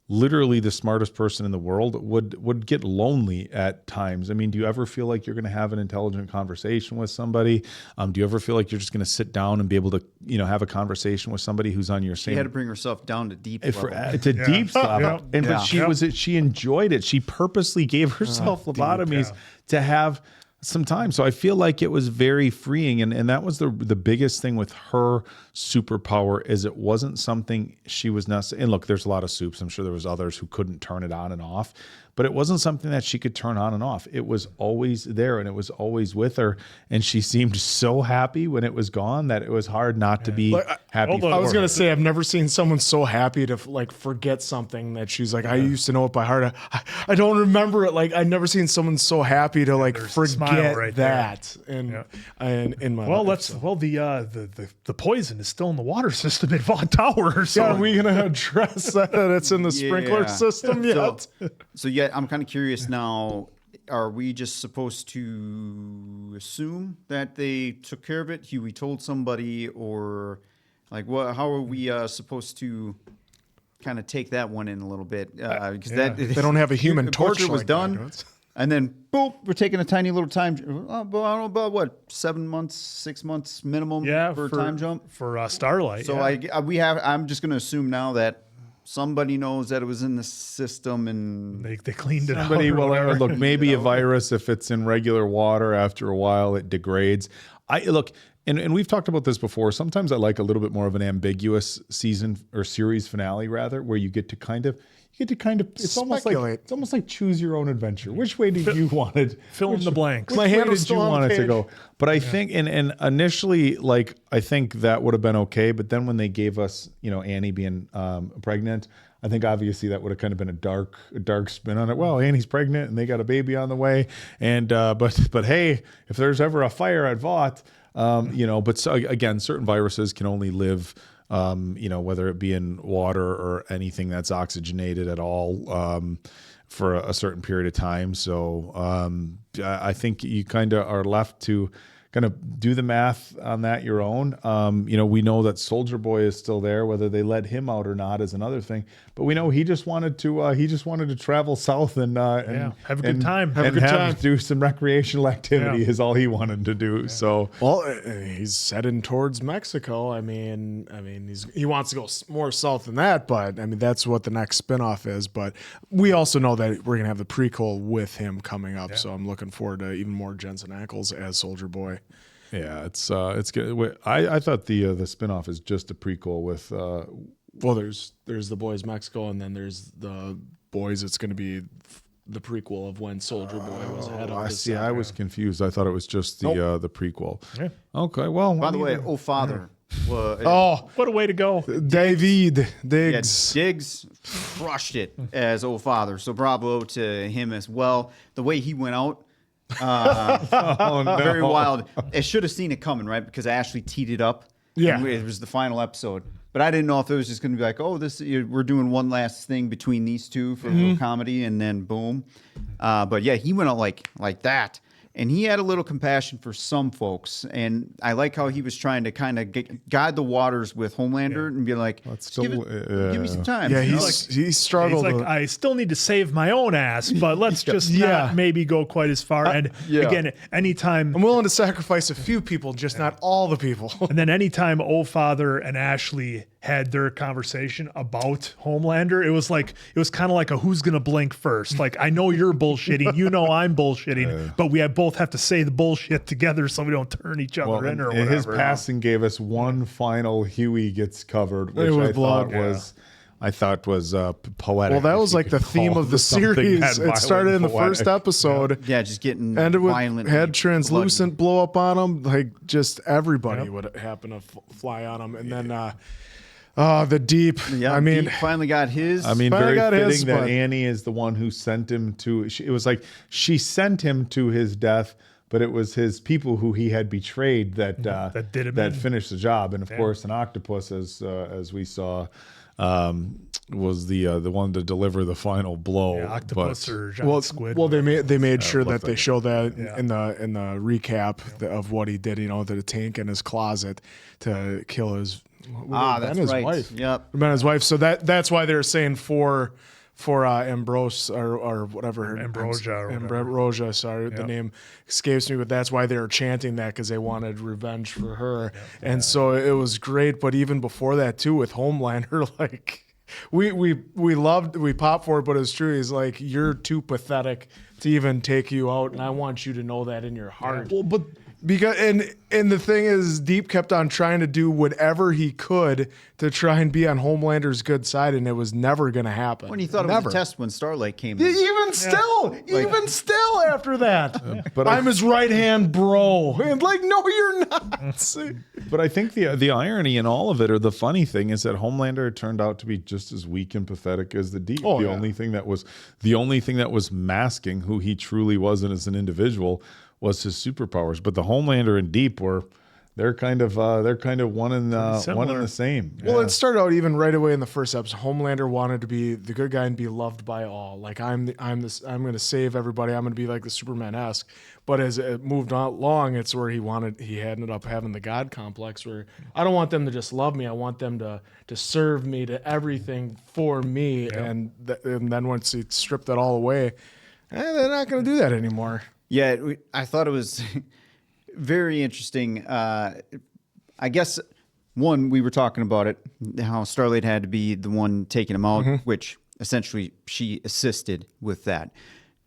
literally the smartest person in the world would get lonely at times. I mean, do you ever feel like you're going to have an intelligent conversation with somebody? Do you ever feel like you're just going to sit down and be able to, have a conversation with somebody who's on your same? She had to bring herself down to deep level. Deep level. But she enjoyed it. She purposely gave herself lobotomies to have some time. So I feel like it was very freeing. And that was the biggest thing with her superpower, is it wasn't something she was necessarily, and look, there's a lot of soups. I'm sure there was others who couldn't turn it on and off, but it wasn't something that she could turn on and off. It was always there, and it was always with her. And she seemed so happy when it was gone that it was hard not to be happy. I was going to say, I've never seen someone so happy to like forget something that she's like, I used to know it by heart. I don't remember it. Like, I've never seen someone so happy to like forget that. In my life. The poison is still in the water system at Vaughn Tower. So are we going to address that it's in the sprinkler system yet? So I'm kind of curious now. Are we just supposed to assume that they took care of it? Huey told somebody, or like what? How are we supposed to kind of take that one in a little bit? Because they don't have a human torch. Was done, and then boom, we're taking a tiny little time. I don't know about what, 7 months, 6 months minimum for a time jump for Starlight. So I'm just going to assume now that somebody knows that it was in the system and they cleaned it out. Look, maybe a virus, if it's in regular water, after a while it degrades. And we've talked about this before. Sometimes I like a little bit more of an ambiguous season or series finale, rather, where you get to kind of it's almost like choose your own adventure. Which way did you want it? Fill in the blanks. My hand did you want it to go? But I think, and initially, I think that would have been okay. But then when they gave us, Annie being pregnant, I think obviously that would have kind of been a dark spin on it. Well, Annie's pregnant and they got a baby on the way, and but hey, if there's ever a fire at Vought, but so, again, certain viruses can only live. Whether it be in water or anything that's oxygenated at all, for a certain period of time. So I think you kind of are left to kind of do the math on that your own. We know that Soldier Boy is still there. Whether they let him out or not is another thing. But we know he just wanted to travel south and have a good time. Do some recreational activity is all he wanted to do. Yeah. So he's heading towards Mexico. I mean, he wants to go more south than that, but I mean that's what the next spinoff is. But we also know that we're gonna have the prequel with him coming up. Yeah. So I'm looking forward to even more Jensen Ackles as Soldier Boy. Yeah, it's good. I thought the spinoff is just a prequel with. There's the Boys Mexico, and then there's the Boys. It's going to be the prequel of when Soldier Boy was ahead of. I see. I was confused. I thought it was just the prequel. Yeah. Okay. Well. By the way, Oh Father. What a way to go! David Diggs. Diggs crushed it as Oh Father. So bravo to him as well. The way he went out. Very wild. I should have seen it coming, right? Because Ashley teed it up. Yeah, it was the final episode, but I didn't know if it was just going to be like, oh, we're doing one last thing between these two for a little comedy, and then boom. But yeah, he went out like that, and he had a little compassion for some folks, and I like how he was trying to kind of guide the waters with Homelander and be like, give me some time. Yeah, he struggled. He's like, I still need to save my own ass, but let's just not maybe go quite as far. And again, anytime I'm willing to sacrifice a few people, just not all the people. And then anytime Oh Father and Ashley had their conversation about Homelander, it was kind of like a who's gonna blink first. Like, I know you're bullshitting, you know I'm bullshitting, but we both have to say the bullshit together so we don't turn each other in or whatever. His passing gave us one final Huey gets covered, which I thought was poetic. Well, that was like the theme of the series. It started in the first episode. Yeah, just getting ended with violent. Had translucent blow up on him. Like, just everybody would happen to fly on him. And then the Deep. Yeah, Deep finally got his. I mean, very fitting that Annie is the one who sent him to. It was like she sent him to his death, but it was his people who he had betrayed that finished the job. And of course, an octopus, as we saw, was the one to deliver the final blow. Yeah, octopus or giant squid. Well, they made sure that they show that in the recap of what he did. The tank in his closet to kill his. That's his right. Wife. Yep. Ben his wife. So that's why they're saying for Ambrose or whatever. Ambrosia. Sorry, the name escapes me, but that's why they were chanting that, because they wanted revenge for her. And so it was great. But even before that too, with Homelander, like we popped for it, but it's true. He's like, you're too pathetic to even take you out, and I want you to know that in your heart. Well, but. Because and the thing is, Deep kept on trying to do whatever he could to try and be on Homelander's good side, and it was never going to happen. When he thought it was a test when Starlight came in. Even still after that. But I'm his right-hand bro. And like, no, you're not. But I think the irony in all of it, or the funny thing, is that Homelander turned out to be just as weak and pathetic as the Deep. The only thing that was masking who he truly was as an individual was his superpowers. But the Homelander and Deep they're kind of one and the same. Well, it started out even right away in the first episode. Homelander wanted to be the good guy and be loved by all. Like, I'm going to save everybody. I'm going to be like the Superman-esque. But as it moved on along, it's where he ended up having the God complex, where I don't want them to just love me. I want them to serve me, to everything for me. Yeah. And then once he stripped that all away, they're not going to do that anymore. Yeah, I thought it was very interesting. I guess, one, we were talking about it, how Starlight had to be the one taking him out, which essentially she assisted with that.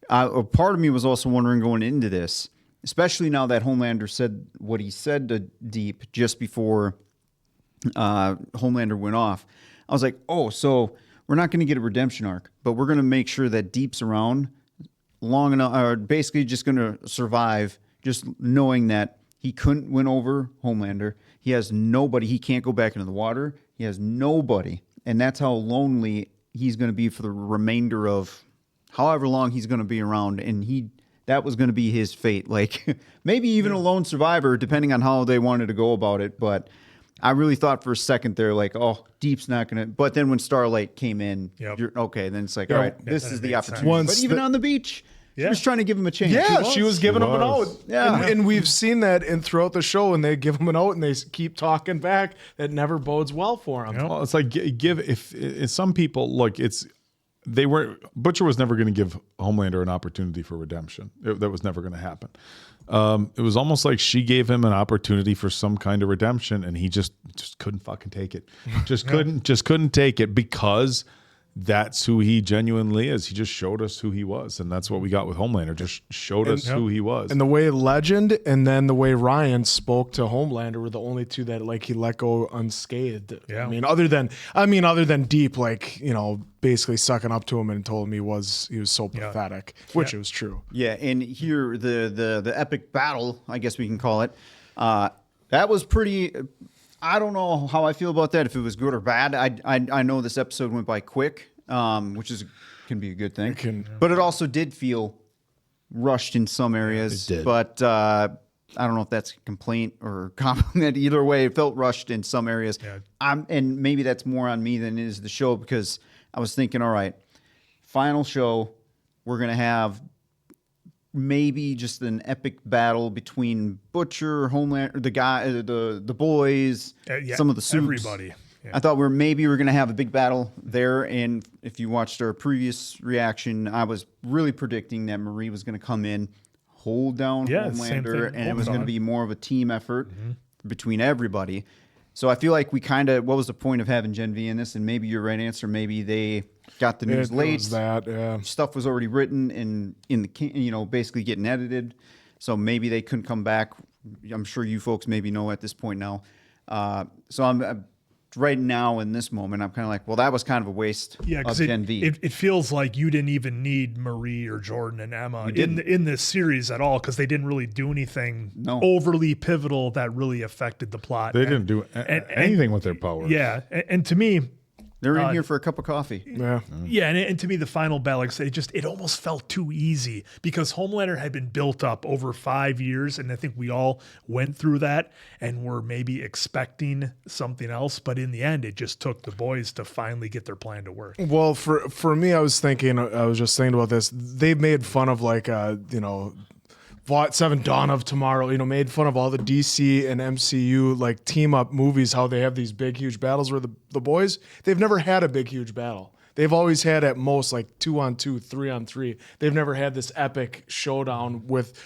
A part of me was also wondering going into this, especially now that Homelander said what he said to Deep just before Homelander went off. I was like, oh, so we're not going to get a redemption arc, but we're going to make sure that Deep's around long enough, or basically just going to survive, just knowing that he couldn't win over Homelander. He has nobody. He can't go back into the water. He has nobody. And that's how lonely he's going to be for the remainder of however long he's going to be around, and that was going to be his fate. Like maybe even a lone survivor, depending on how they wanted to go about it. But I really thought for a second there, like, oh, Deep's not going to. But then when Starlight came in, you're okay. Then it's like, all right, this is the opportunity. But even on the beach, she was trying to give him a chance. Yeah, she was giving him an out. Yeah. And we've seen that throughout the show, and they give him an out, and they keep talking back. That never bodes well for him. Well, it's like if some people look, Butcher was never going to give Homelander an opportunity for redemption. That was never going to happen. It was almost like she gave him an opportunity for some kind of redemption, and he just couldn't fucking take it. Just couldn't take it, because that's who he genuinely is. He just showed us who he was, and that's what we got with Homelander. Just showed us who he was. And the way Legend and then the way Ryan spoke to Homelander were the only two that like he let go unscathed. Yeah. I mean, other than Deep, like, you know, basically sucking up to him and told him he was so pathetic, which it was true. Yeah, and here the epic battle, I guess we can call it. That was pretty. I don't know how I feel about that, if it was good or bad. I know this episode went by quick, which can be a good thing. But it also did feel rushed in some areas. It did. But I don't know if that's a complaint or compliment. Either way, it felt rushed in some areas. Yeah. And maybe that's more on me than it is the show, because I was thinking, all right, final show, we're going to have maybe just an epic battle between Butcher, Homelander, the boys, some of the suits. Everybody. Yeah. I thought we're going to have a big battle there. And if you watched our previous reaction, I was really predicting that Marie was going to come in, hold down Homelander, and it was going to be more of a team effort between everybody. So I feel like we kind of, what was the point of having Gen V in this? And maybe your right answer, maybe they got the news late. Stuff was already written and basically getting edited. So maybe they couldn't come back. I'm sure you folks maybe know at this point now. So I'm right now in this moment, I'm kind of like, well, that was kind of a waste of Gen V. It feels like you didn't even need Marie or Jordan and Emma in this series at all, because they didn't really do anything overly pivotal that really affected the plot. They didn't do anything with their powers. Yeah, and to me, they're in here for a cup of coffee. Yeah. Yeah, and to me, the final battle, like I said, it almost felt too easy, because Homelander had been built up over 5 years, and I think we all went through that and were maybe expecting something else, but in the end, it just took the boys to finally get their plan to work. Well, for me, I was just thinking about this. They've made fun of Vought 7 Dawn of Tomorrow, made fun of all the DC and MCU like team up movies, how they have these big, huge battles where the boys, they've never had a big, huge battle. They've always had at most like 2-on-2, 3-on-3. They've never had this epic showdown with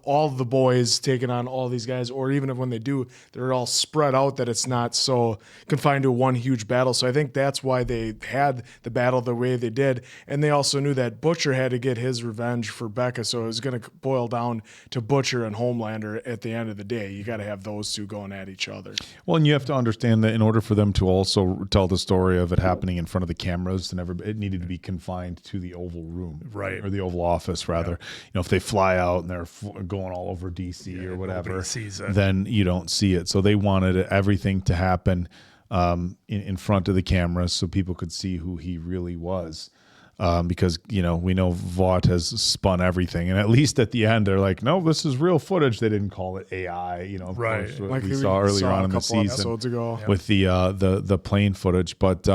all the boys taking on all these guys, or even if when they do, they're all spread out, that it's not so confined to one huge battle. So I think that's why they had the battle the way they did. And they also knew that Butcher had to get his revenge for Becca. So it was going to boil down to Butcher and Homelander at the end of the day. You got to have those two going at each other. Well, and you have to understand that in order for them to also tell the story of it happening in front of the cameras, and it needed to be confined to the Oval Room, right, or the Oval Office rather. If they fly out and they're going all over DC or whatever, then you don't see it. So they wanted everything to happen in front of the cameras, so people could see who he really was. Because we know Vought has spun everything, and at least at the end they're like, no, this is real footage. They didn't call it AI, of course, what we saw earlier on in the season episodes ago. With the plane footage. But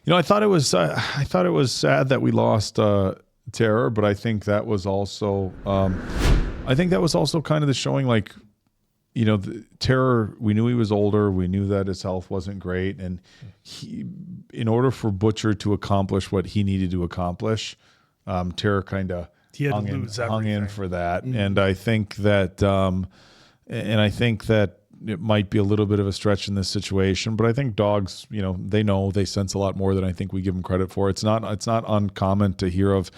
I thought it was sad that we lost Terror, but I think that was also kind of the showing, like, the Terror, we knew he was older, we knew that his health wasn't great, and in order for Butcher to accomplish what he needed to accomplish, Terror kind of hung in for that. Mm-hmm. And I think that it might be a little bit of a stretch in this situation, but I think dogs, they sense a lot more than I think we give them credit for. It's not uncommon to hear of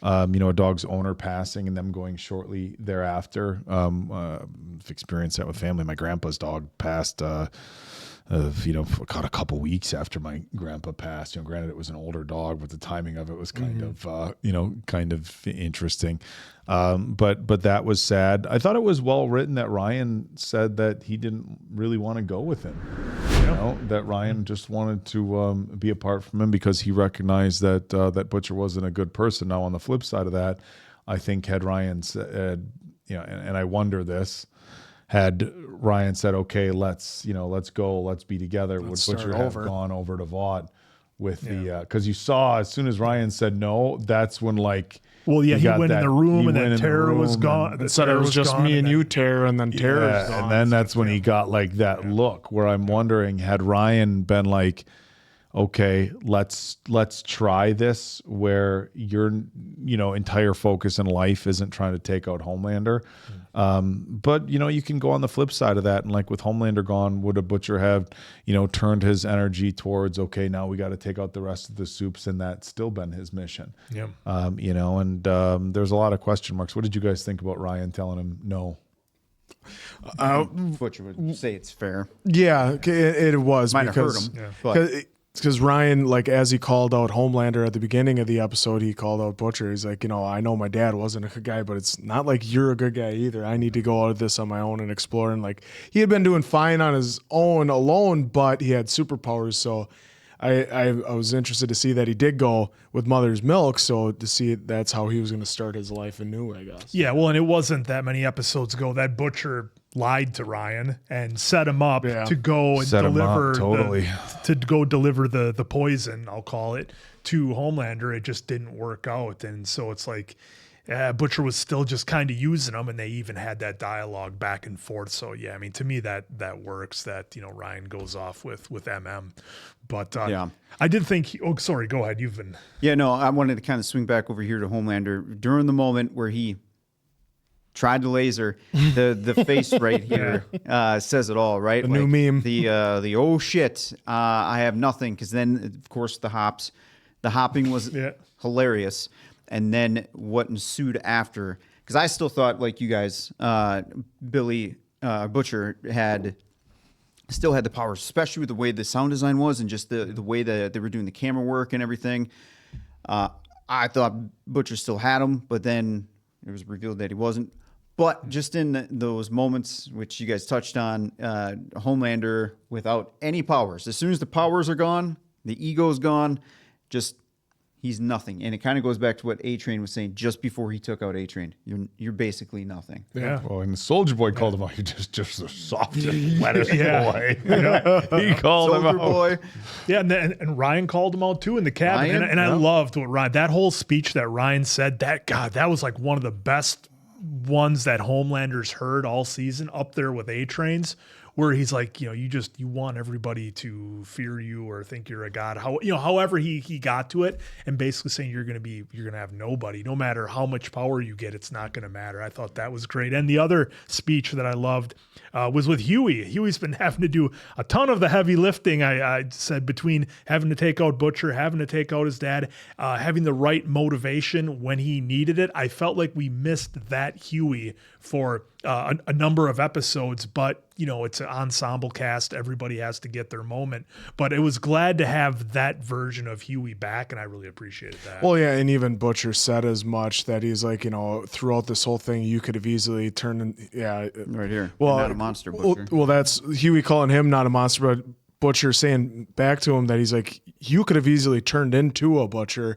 a dog's owner passing and them going shortly thereafter. I've experienced that with family. My grandpa's dog passed God, a couple weeks after my grandpa passed. Granted, it was an older dog, but the timing of it was kind of interesting. But that was sad. I thought it was well written that Ryan said that he didn't really want to go with him. That Ryan just wanted to be apart from him because he recognized that that Butcher wasn't a good person. Now, on the flip side of that, I think had Ryan said, and I wonder this, had Ryan said, okay, let's go, let's be together, would Butcher have gone over to Vought with the, because you saw as soon as Ryan said no, that's when he went in the room and then Tara was gone. It said it was just me and you, Tara, and then Tara was gone. And then that's when he got that look where I'm wondering, had Ryan been like, okay, let's try this where your entire focus in life isn't trying to take out Homelander. But you can go on the flip side of that, and with Homelander gone, would a Butcher have turned his energy towards, okay, now we got to take out the rest of the Soups, and that's still been his mission. Yeah. And there's a lot of question marks. What did you guys think about Ryan telling him no? Butcher would say it's fair. Yeah, it was. Might have hurt because him. Because Ryan, as he called out Homelander at the beginning of the episode, he called out Butcher. He's like, I know my dad wasn't a good guy, but it's not like you're a good guy either. I need to go out of this on my own and explore. And he had been doing fine on his own alone, but he had superpowers. So I was interested to see that he did go with Mother's Milk. So to see that's how he was going to start his life anew, I guess. Yeah, well, and it wasn't that many episodes ago that Butcher lied to Ryan and set him up to go and deliver the poison, I'll call it, to Homelander. It just didn't work out, and so it's Butcher was still just kind of using him, and they even had that dialogue back and forth. So yeah, I mean, to me that works. That Ryan goes off with MM, but I did think. Sorry, go ahead. You've been. Yeah, no, I wanted to kind of swing back over here to Homelander during the moment where he tried to laser the face right here. Says it all, right? The new meme. The oh shit, I have nothing. Because then, of course, the hopping was hilarious. And then what ensued after, because I still thought, like you guys, Billy Butcher still had the power, especially with the way the sound design was and just the way that they were doing the camera work and everything. I thought Butcher still had him, but then it was revealed that he wasn't. But just in those moments, which you guys touched on, Homelander without any powers. As soon as the powers are gone, the ego's gone, he's nothing. And it kind of goes back to what A-Train was saying just before he took out A-Train. You're basically nothing. Yeah. Well, and the Soldier Boy called him out. You're just the softest, wettest boy. He called him out. Boy. Yeah, and Ryan called him out too in the cabin. And I loved what Ryan, that whole speech that Ryan said, that was one of the best ones that Homelander's heard all season, up there with A-Train's, where he's like, you want everybody to fear you or think you're a god. However he got to it, and basically saying you're gonna have nobody, no matter how much power you get, it's not gonna matter. I thought that was great. And the other speech that I loved was with Huey. Huey's been having to do a ton of the heavy lifting. I said, between having to take out Butcher, having to take out his dad, having the right motivation when he needed it. I felt like we missed that Huey for a number of episodes, but it's an ensemble cast. Everybody has to get their moment, but it was glad to have that version of Huey back, and I really appreciated that. Well, yeah, and even Butcher said as much, that he's like, throughout this whole thing, you could have easily turned right here. Well, not a monster, Butcher. Well, that's Huey calling him not a monster, but Butcher saying back to him that he's like, you could have easily turned into a Butcher.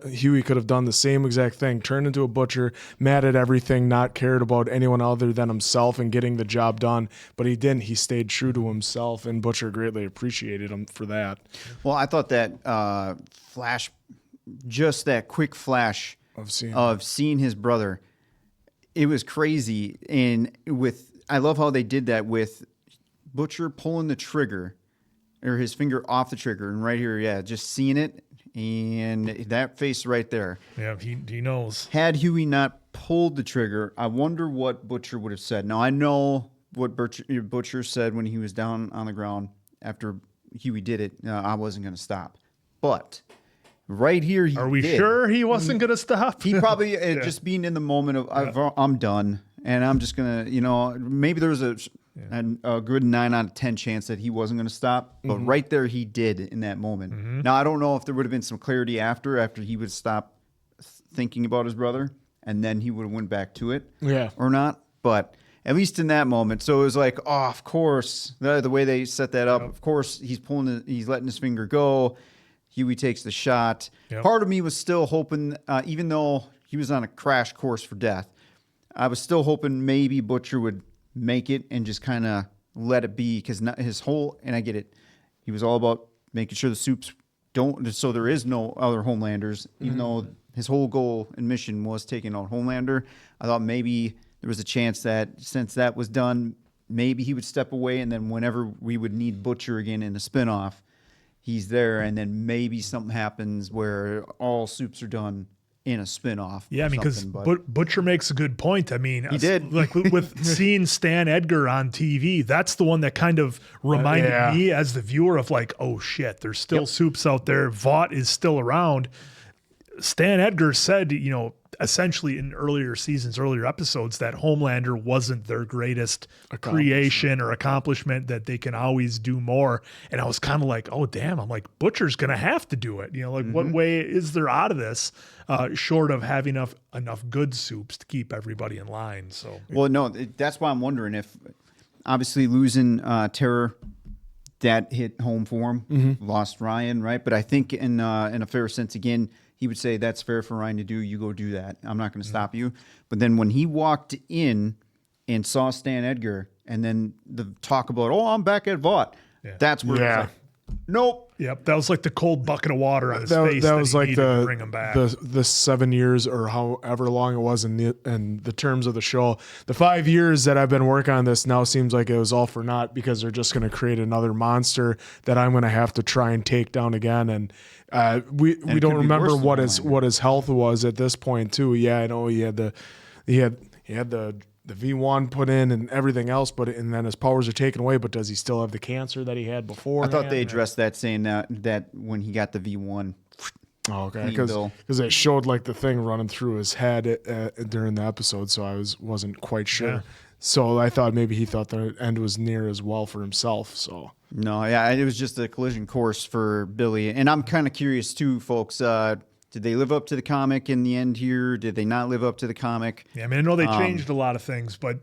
Huey could have done the same exact thing, turned into a Butcher, mad at everything, not cared about anyone other than himself and getting the job done. But he didn't. He stayed true to himself, and Butcher greatly appreciated him for that. Well, I thought that flash, just that quick flash of seeing his brother, it was crazy. And I love how they did that with Butcher pulling the trigger, or his finger off the trigger, and right here, just seeing it, and that face right there. Yeah, he knows. Had Huey not pulled the trigger, I wonder what Butcher would have said. Now, I know what Butcher said when he was down on the ground after Huey did it. I wasn't going to stop. But right here, are we sure he wasn't going to stop? He probably, just being in the moment of, I'm done, and I'm just going to, maybe there was And a good 9 out of 10 chance that he wasn't going to stop. But right there, he did in that moment. Now, I don't know if there would have been some clarity after he would stop thinking about his brother, and then he would have went back to it or not. But at least in that moment. So it was like, oh, of course, the way they set that up, of course, he's letting his finger go. Huey takes the shot. Part of me was still hoping, even though he was on a crash course for death, I was still hoping maybe Butcher would make it and just kind of let it be, because his whole, and I get it, he was all about making sure the Supes don't, so there is no other Homelanders, even though his whole goal and mission was taking out Homelander. I thought maybe there was a chance that since that was done, maybe he would step away, and then whenever we would need Butcher again in a spinoff, he's there, and then maybe something happens where all Supes are done in a spinoff. Yeah, I mean, because Butcher makes a good point. I mean, he did. Like with seeing Stan Edgar on TV, that's the one that kind of reminded me as the viewer of like, oh shit, there's still Supes out there. Vought is still around. Stan Edgar said, essentially in earlier seasons, earlier episodes, that Homelander wasn't their greatest creation or accomplishment, that they can always do more. And I was kind of like, oh, damn. I'm like, Butcher's going to have to do it. What way is there out of this, short of having enough good Supes to keep everybody in line? So, well, no, that's why I'm wondering if, obviously losing Terror, that hit home for him, lost Ryan, right? But I think in a fair sense, again, he would say, that's fair for Ryan to do. You go do that. I'm not going to stop you. But then when he walked in and saw Stan Edgar, and then the talk about, oh, I'm back at Vought, that's where it's like, nope. Yep, that was like the cold bucket of water on his face. That was like to bring him back. the 7 years or however long it was in the terms of the show. The 5 years that I've been working on this now seems like it was all for naught, because they're just going to create another monster that I'm going to have to try and take down again. And we don't remember what his health was at this point too. Yeah, I know he had the V1 put in and everything else, and then his powers are taken away. But does he still have the cancer that he had before? I thought they addressed that, saying that when he got the V1. Oh, okay. Because they showed like the thing running through his head during the episode, so I wasn't quite sure. Yeah. So I thought maybe he thought the end was near as well for himself. So no, yeah, it was just a collision course for Billy, and I'm kind of curious too, folks. Did they live up to the comic in the end here? Did they not live up to the comic? Yeah, I mean, I know they changed a lot of things, but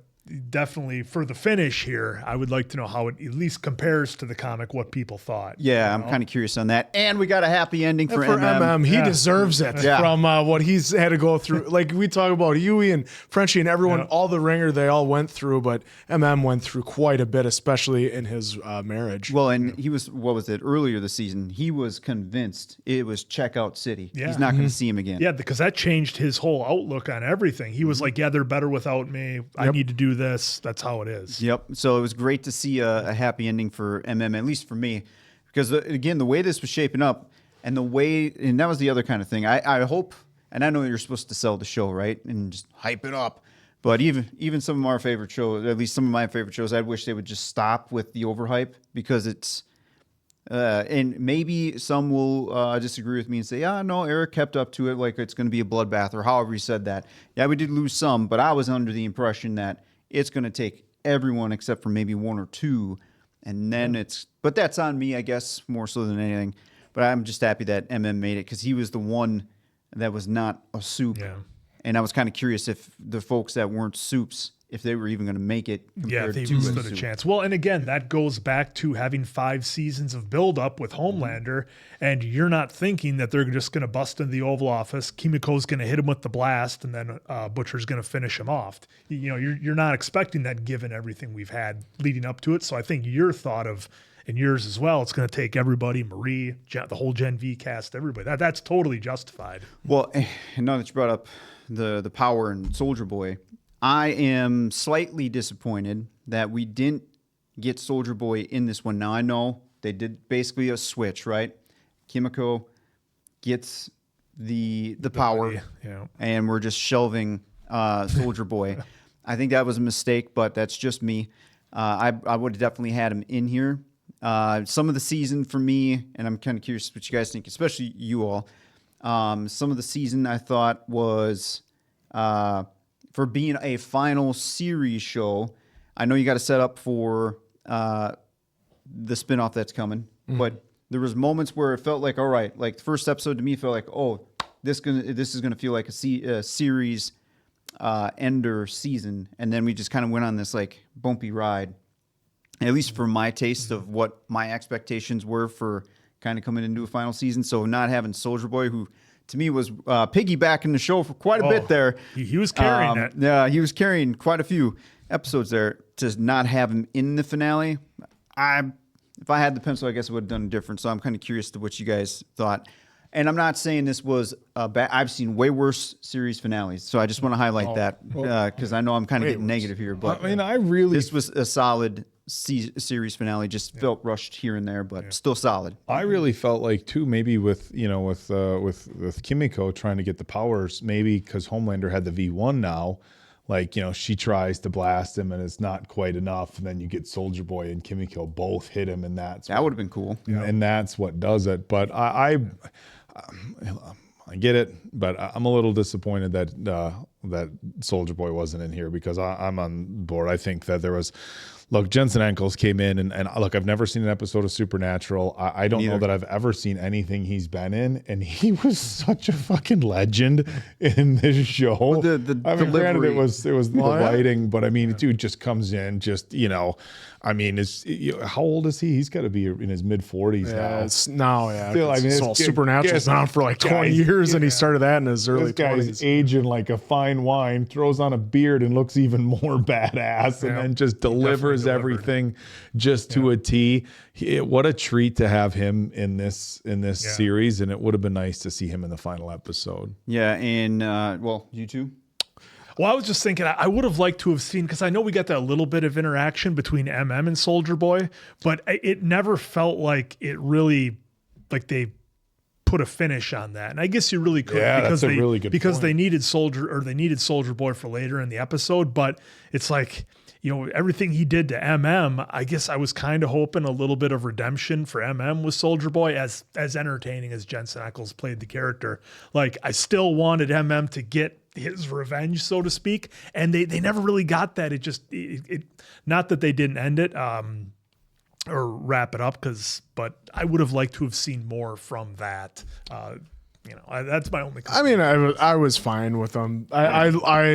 definitely for the finish here, I would like to know how it at least compares to the comic, what people thought. Yeah, I'm kind of curious on that. And we got a happy ending for MM. He deserves it from what he's had to go through. Like we talk about Huey and Frenchie and everyone, all the ringer they all went through, but MM went through quite a bit, especially in his marriage. Well, and he was, what was it, earlier this season, he was convinced it was Checkout City. Yeah. He's not going to see him again. Yeah, because that changed his whole outlook on everything. He was like, yeah, they're better without me. I need to do this. That's how it is. Yep. So it was great to see a happy ending for MM, at least for me, because again, the way this was shaping up, and that was the other kind of thing. I hope, and I know you're supposed to sell the show, right, and just hype it up. But even some of our favorite shows, at least some of my favorite shows, I wish they would just stop with the overhype, because it's. And maybe some will disagree with me and say, yeah, no, Eric kept up to it like it's going to be a bloodbath, or however he said that. Yeah, we did lose some, but I was under the impression that it's going to take everyone except for maybe one or two, and then but that's on me, I guess, more so than anything. But I'm just happy that MM made it, because he was the one that was not a Supe. Yeah. And I was kind of curious if the folks that weren't Supes, if they were even going to make it. Yeah, if they even stood a chance. Well, and again, that goes back to having 5 seasons of build-up with Homelander, and you're not thinking that they're just going to bust into the Oval Office, Kimiko's going to hit him with the blast, and then Butcher's going to finish him off. You're not expecting that, given everything we've had leading up to it. So I think your thought of, and yours as well, it's going to take everybody, Marie, the whole Gen V cast, everybody. That's totally justified. Well, and now that you brought up the Power and Soldier Boy, I am slightly disappointed that we didn't get Soldier Boy in this one. Now, I know they did basically a switch, right? Kimiko gets the power, and we're just shelving Soldier Boy. I think that was a mistake, but that's just me. I would have definitely had him in here. Some of the season for me, and I'm kind of curious what you guys think, especially you all, some of the season I thought was... for being a final series show, I know you got to set up for the spinoff that's coming, but there was moments where it felt like, all right, like the first episode to me felt like, oh, this is gonna feel like a series ender season, and then we just kind of went on this like bumpy ride. At least for my taste of what my expectations were for kind of coming into a final season. So not having Soldier Boy, who to me was piggybacking the show for quite a bit there. He was carrying it. Yeah, he was carrying quite a few episodes there. To not have him in the finale, if I had the pencil, I guess I would have done different. So I'm kind of curious to what you guys thought. And I'm not saying this was bad. I've seen way worse series finales, so I just want to highlight that because I know I'm kind of getting negative here. But I mean, this was a solid series finale. Just felt rushed here and there, but still solid. I really felt like too, maybe with Kimiko trying to get the powers, maybe because Homelander had the V1 now. Like, she tries to blast him and it's not quite enough. And then you get Soldier Boy and Kimiko both hit him, and that would have been cool. And that's what does it. But I get it, but I'm a little disappointed that Soldier Boy wasn't in here because I'm on board. I think that there was. Look, Jensen Ackles came in, and look, I've never seen an episode of Supernatural. I don't know that I've ever seen anything he's been in, and he was such a fucking legend in this show. Well, I mean, granted, it was the writing, but I mean, dude just comes in, I mean, how old is he? He's got to be in his mid-40s now. Still, I mean, Supernatural's been on for like 20 years, and he started that in his early 20s. This guy's aging like a fine wine, throws on a beard and looks even more badass, and then just delivers everything just to a T. What a treat to have him in this series, and it would have been nice to see him in the final episode. Yeah, and you too. Well, I was just thinking I would have liked to have seen, because I know we got that little bit of interaction between MM and Soldier Boy, but it never felt like it really, like they put a finish on that. And I guess you really could, because that's a really good point. they needed Soldier Boy for later in the episode, but it's like, everything he did to MM, I guess I was kind of hoping a little bit of redemption for MM with Soldier Boy, as entertaining as Jensen Ackles played the character. Like, I still wanted MM to get his revenge, so to speak, and they never really got that. It not that they didn't end it or wrap it up, but I would have liked to have seen more from that. That's my only concern. I mean, I was fine with him. I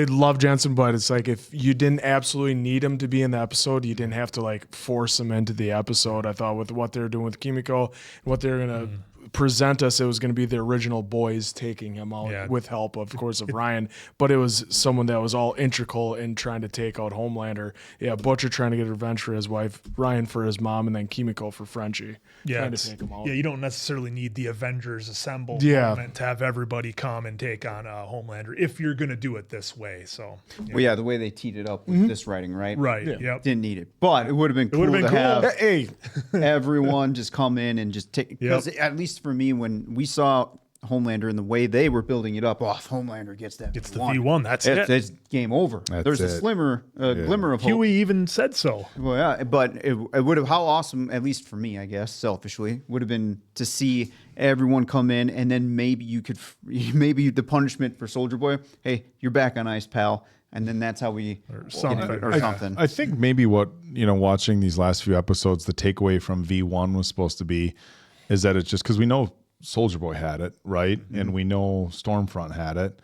love Jensen, but it's like if you didn't absolutely need him to be in the episode, you didn't have to like force him into the episode. I thought with what they're doing with Kimiko and what they're gonna present us, it was going to be the original boys taking him out with help, of course, of Ryan, but it was someone that was all integral in trying to take out Homelander. Yeah, Butcher trying to get revenge for his wife, Ryan for his mom, and then Kimiko for Frenchie. Trying to take him out. Yeah, you don't necessarily need the Avengers assemble moment to have everybody come and take on Homelander if you're going to do it this way. So, the way they teed it up with this writing, right? Right. Yeah. Didn't need it, but it would have been cool to have everyone just come in and just take. Because at least for me, when we saw Homelander and the way they were building it up, if Homelander gets the V1, that's it. It's game over. There's a glimmer of hope. Huey even said so. Well, yeah, but it would have, how awesome, at least for me, I guess, selfishly, would have been to see everyone come in, and then maybe the punishment for Soldier Boy, hey, you're back on ice, pal. And then that's how we something. I think maybe what, watching these last few episodes, the takeaway from V1 was supposed to be is that it's just because we know Soldier Boy had it, right? Mm-hmm. And we know Stormfront had it.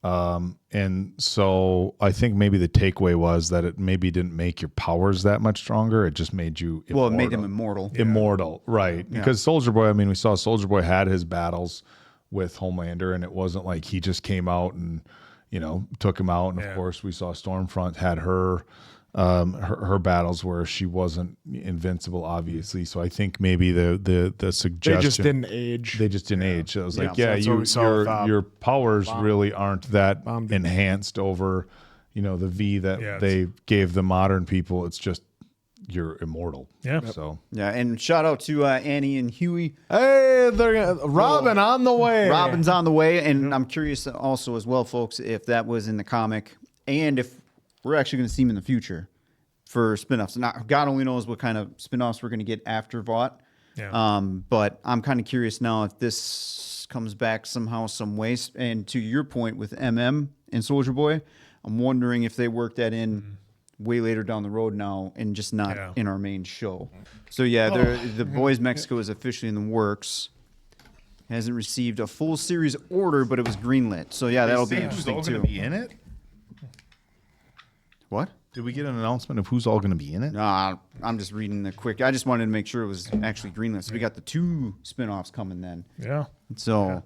And so I think maybe the takeaway was that it maybe didn't make your powers that much stronger. It just made you immortal. Well, it made him immortal. Immortal, right. Yeah. Because Soldier Boy, we saw Soldier Boy had his battles with Homelander, and it wasn't like he just came out and, took him out. And of course we saw Stormfront had her battles where she wasn't invincible, obviously. So I think maybe the suggestion, they just didn't age. They just didn't age. So it was your powers really aren't that enhanced over, the V that they gave the modern people. It's just you're immortal. Yeah. So and shout out to Annie and Huey. Hey, Robin on the way. Robin's on the way, and I'm curious also as well, folks, if that was in the comic and if we're actually going to see him in the future for spinoffs. Now, God only knows what kind of spinoffs we're going to get after Vought. Yeah. But I'm kind of curious now if this comes back somehow, some ways. And to your point with MM and Soldier Boy, I'm wondering if they work that in way later down the road now and just not in our main show. So yeah, the Boys Mexico is officially in the works. Hasn't received a full series order, but it was greenlit. So yeah, that'll be interesting who's all too. going to be in it? What? Did we get an announcement of who's all going to be in it? Nah, I'm just reading the quick. I just wanted to make sure it was actually greenlit. So we got the 2 spinoffs coming then. Yeah. So.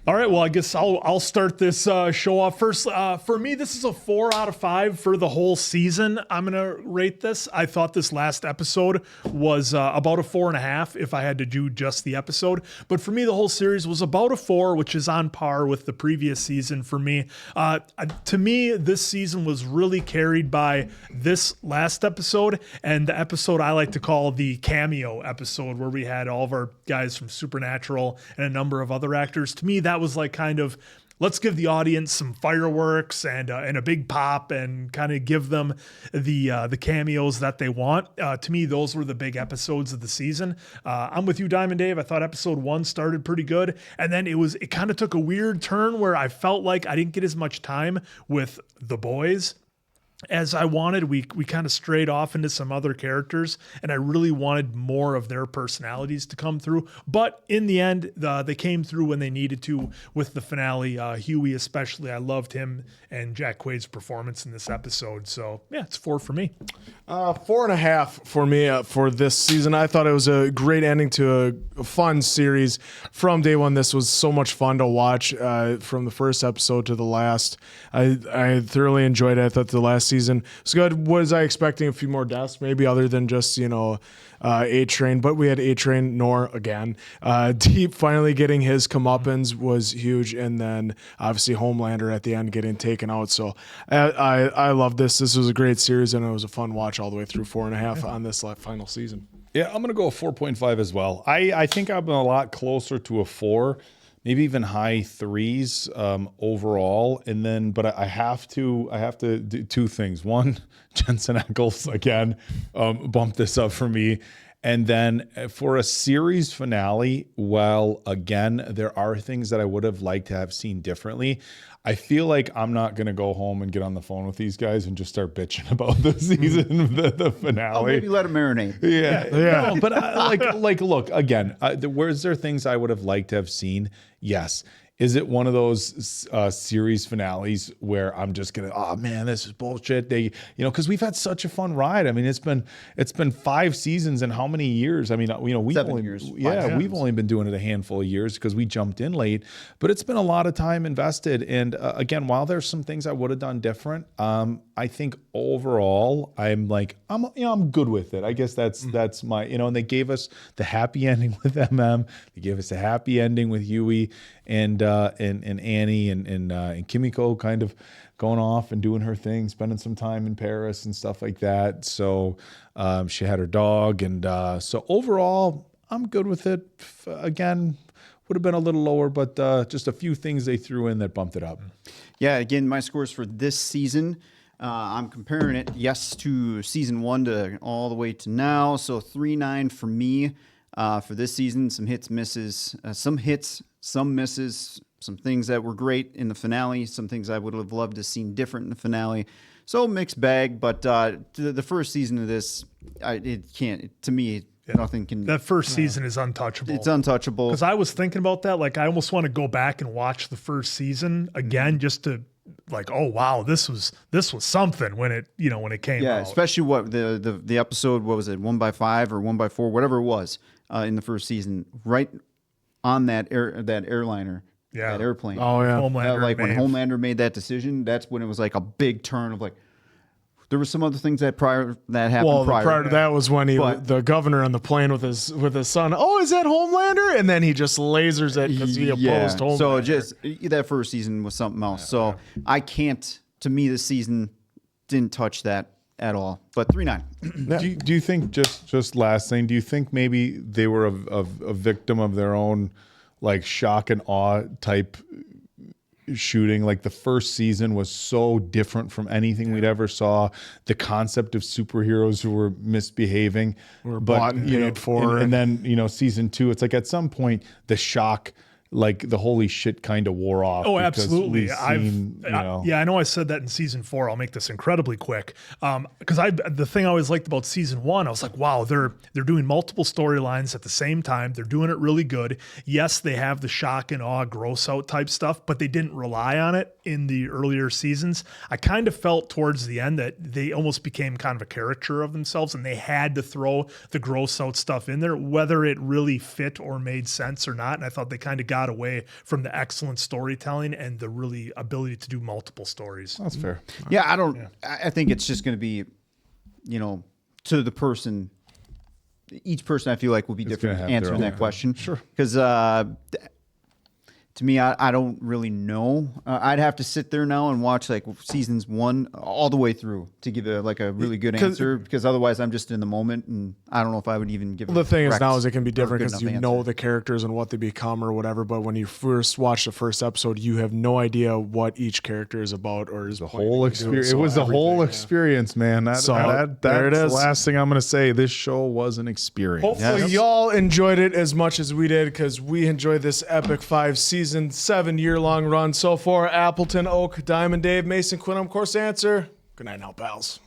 All right, well, I guess I'll start this show off first. For me, this is a 4 out of 5 for the whole season. I'm gonna rate this. I thought this last episode was about a 4.5 if I had to do just the episode. But for me, the whole series was about a 4, which is on par with the previous season for me. To me, this season was really carried by this last episode and the episode I like to call the cameo episode, where we had all of our guys from Supernatural and a number of other actors. To me, that was like kind of, let's give the audience some fireworks and a big pop and kind of give them the cameos that they want. To me, those were the big episodes of the season. I'm with you, Diamond Dave. I thought episode 1 started pretty good, and then it kind of took a weird turn where I felt like I didn't get as much time with the boys as I wanted. We kind of strayed off into some other characters, and I really wanted more of their personalities to come through. But in the end, they came through when they needed to with the finale. Huey especially, I loved him and Jack Quaid's performance in this episode. So yeah, it's 4 for me. 4.5 for me for this season. I thought it was a great ending to a fun series from day one. This was so much fun to watch from the first episode to the last. I thoroughly enjoyed it. I thought the last season was good. Was I expecting a few more deaths, maybe, other than just, A-Train? But we had A-Train, Nor again. Deep finally getting his comeuppance was huge, and then obviously Homelander at the end getting taken out. So I love this. This was a great series, and it was a fun watch all the way through 4.5 on this final season. Yeah, I'm going to go a 4.5 as well. I think I'm a lot closer to a 4, maybe even high 3s overall. And then, but I have to do 2 things. One, Jensen Ackles again bumped this up for me. And then for a series finale, while again, there are things that I would have liked to have seen differently, I feel like I'm not going to go home and get on the phone with these guys and just start bitching about the season, the finale. I'll maybe let them marinate. Yeah. No, but look, again, where's there things I would have liked to have seen? Yes. Is it one of those series finales where I'm just gonna, oh man, this is bullshit? Because we've had such a fun ride. I mean, it's been 5 seasons in how many years? I mean, we've 7 only, years. We've only been doing it a handful of years because we jumped in late. But it's been a lot of time invested. And again, while there's some things I would have done different, I think overall I'm good with it. I guess that's my, and they gave us the happy ending with MM. They gave us a happy ending with Huey and Annie and Kimiko kind of going off and doing her thing, spending some time in Paris and stuff like that. So she had her dog, and so overall I'm good with it. Again, would have been a little lower, but just a few things they threw in that bumped it up. Yeah, again, my scores for this season, I'm comparing it, to season 1 to all the way to now. So 3.9 for me for this season. Some hits, misses, some hits, some misses, some things that were great in the finale, some things I would have loved to seen different in the finale. So mixed bag, but the first season of this, nothing can. That first season is untouchable. It's untouchable. Because I was thinking about that. Like, I almost want to go back and watch the first season again, just to oh wow, this was something when it came out. Yeah, especially what the episode, what was it, 1x5 or 1x4, whatever it was in the first season, right on that airliner. Yeah. That airplane. Oh yeah. Homelander, when Homelander made that decision, that's when it was like a big turn of like, there were some other things that happened prior. To that was when the governor on the plane with his son. Oh, is that Homelander? And then he just lasers it because he opposed Homelander. So just that first season was something else. So I can't. To me, this season didn't touch that at all. But 3.9. Do you think, just last thing, do you think maybe they were a victim of their own like shock and awe type shooting? Like the first season was so different from anything we'd ever saw. The concept of superheroes who were misbehaving, bought and paid for, and then season 2, it's like at some point the shock like the holy shit kind of wore off. Oh, because absolutely. we've seen, I know I said that in season 4. I'll make this incredibly quick. Because the thing I always liked about season 1, I was like, wow, they're doing multiple storylines at the same time. They're doing it really good. Yes, they have the shock and awe, gross out type stuff, but they didn't rely on it in the earlier seasons. I kind of felt towards the end that they almost became kind of a caricature of themselves, and they had to throw the gross out stuff in there, whether it really fit or made sense or not. And I thought they kind of got away from the excellent storytelling and the really ability to do multiple stories. That's fair. Yeah, I think it's just going to be, to the person, each person I feel like will be different answering that question. Sure. Because to me, I don't really know. I'd have to sit there now and watch like seasons 1 all the way through to give a really good answer, because otherwise I'm just in the moment and I don't know if I would even give the thing is now is it can be different because you know the characters and what they become or whatever, but when you first watch the first episode, you have no idea what each character is about or is the whole experience. It was the whole experience, man. That's there it is. The last thing I'm going to say. This show was an experience. Hopefully y'all enjoyed it as much as we did, because we enjoyed this epic 5-season, 7-year-long run. So for Appleton, Oak, Diamond Dave, Mason, Quinn, I'm Course Answer. Good night now, pals.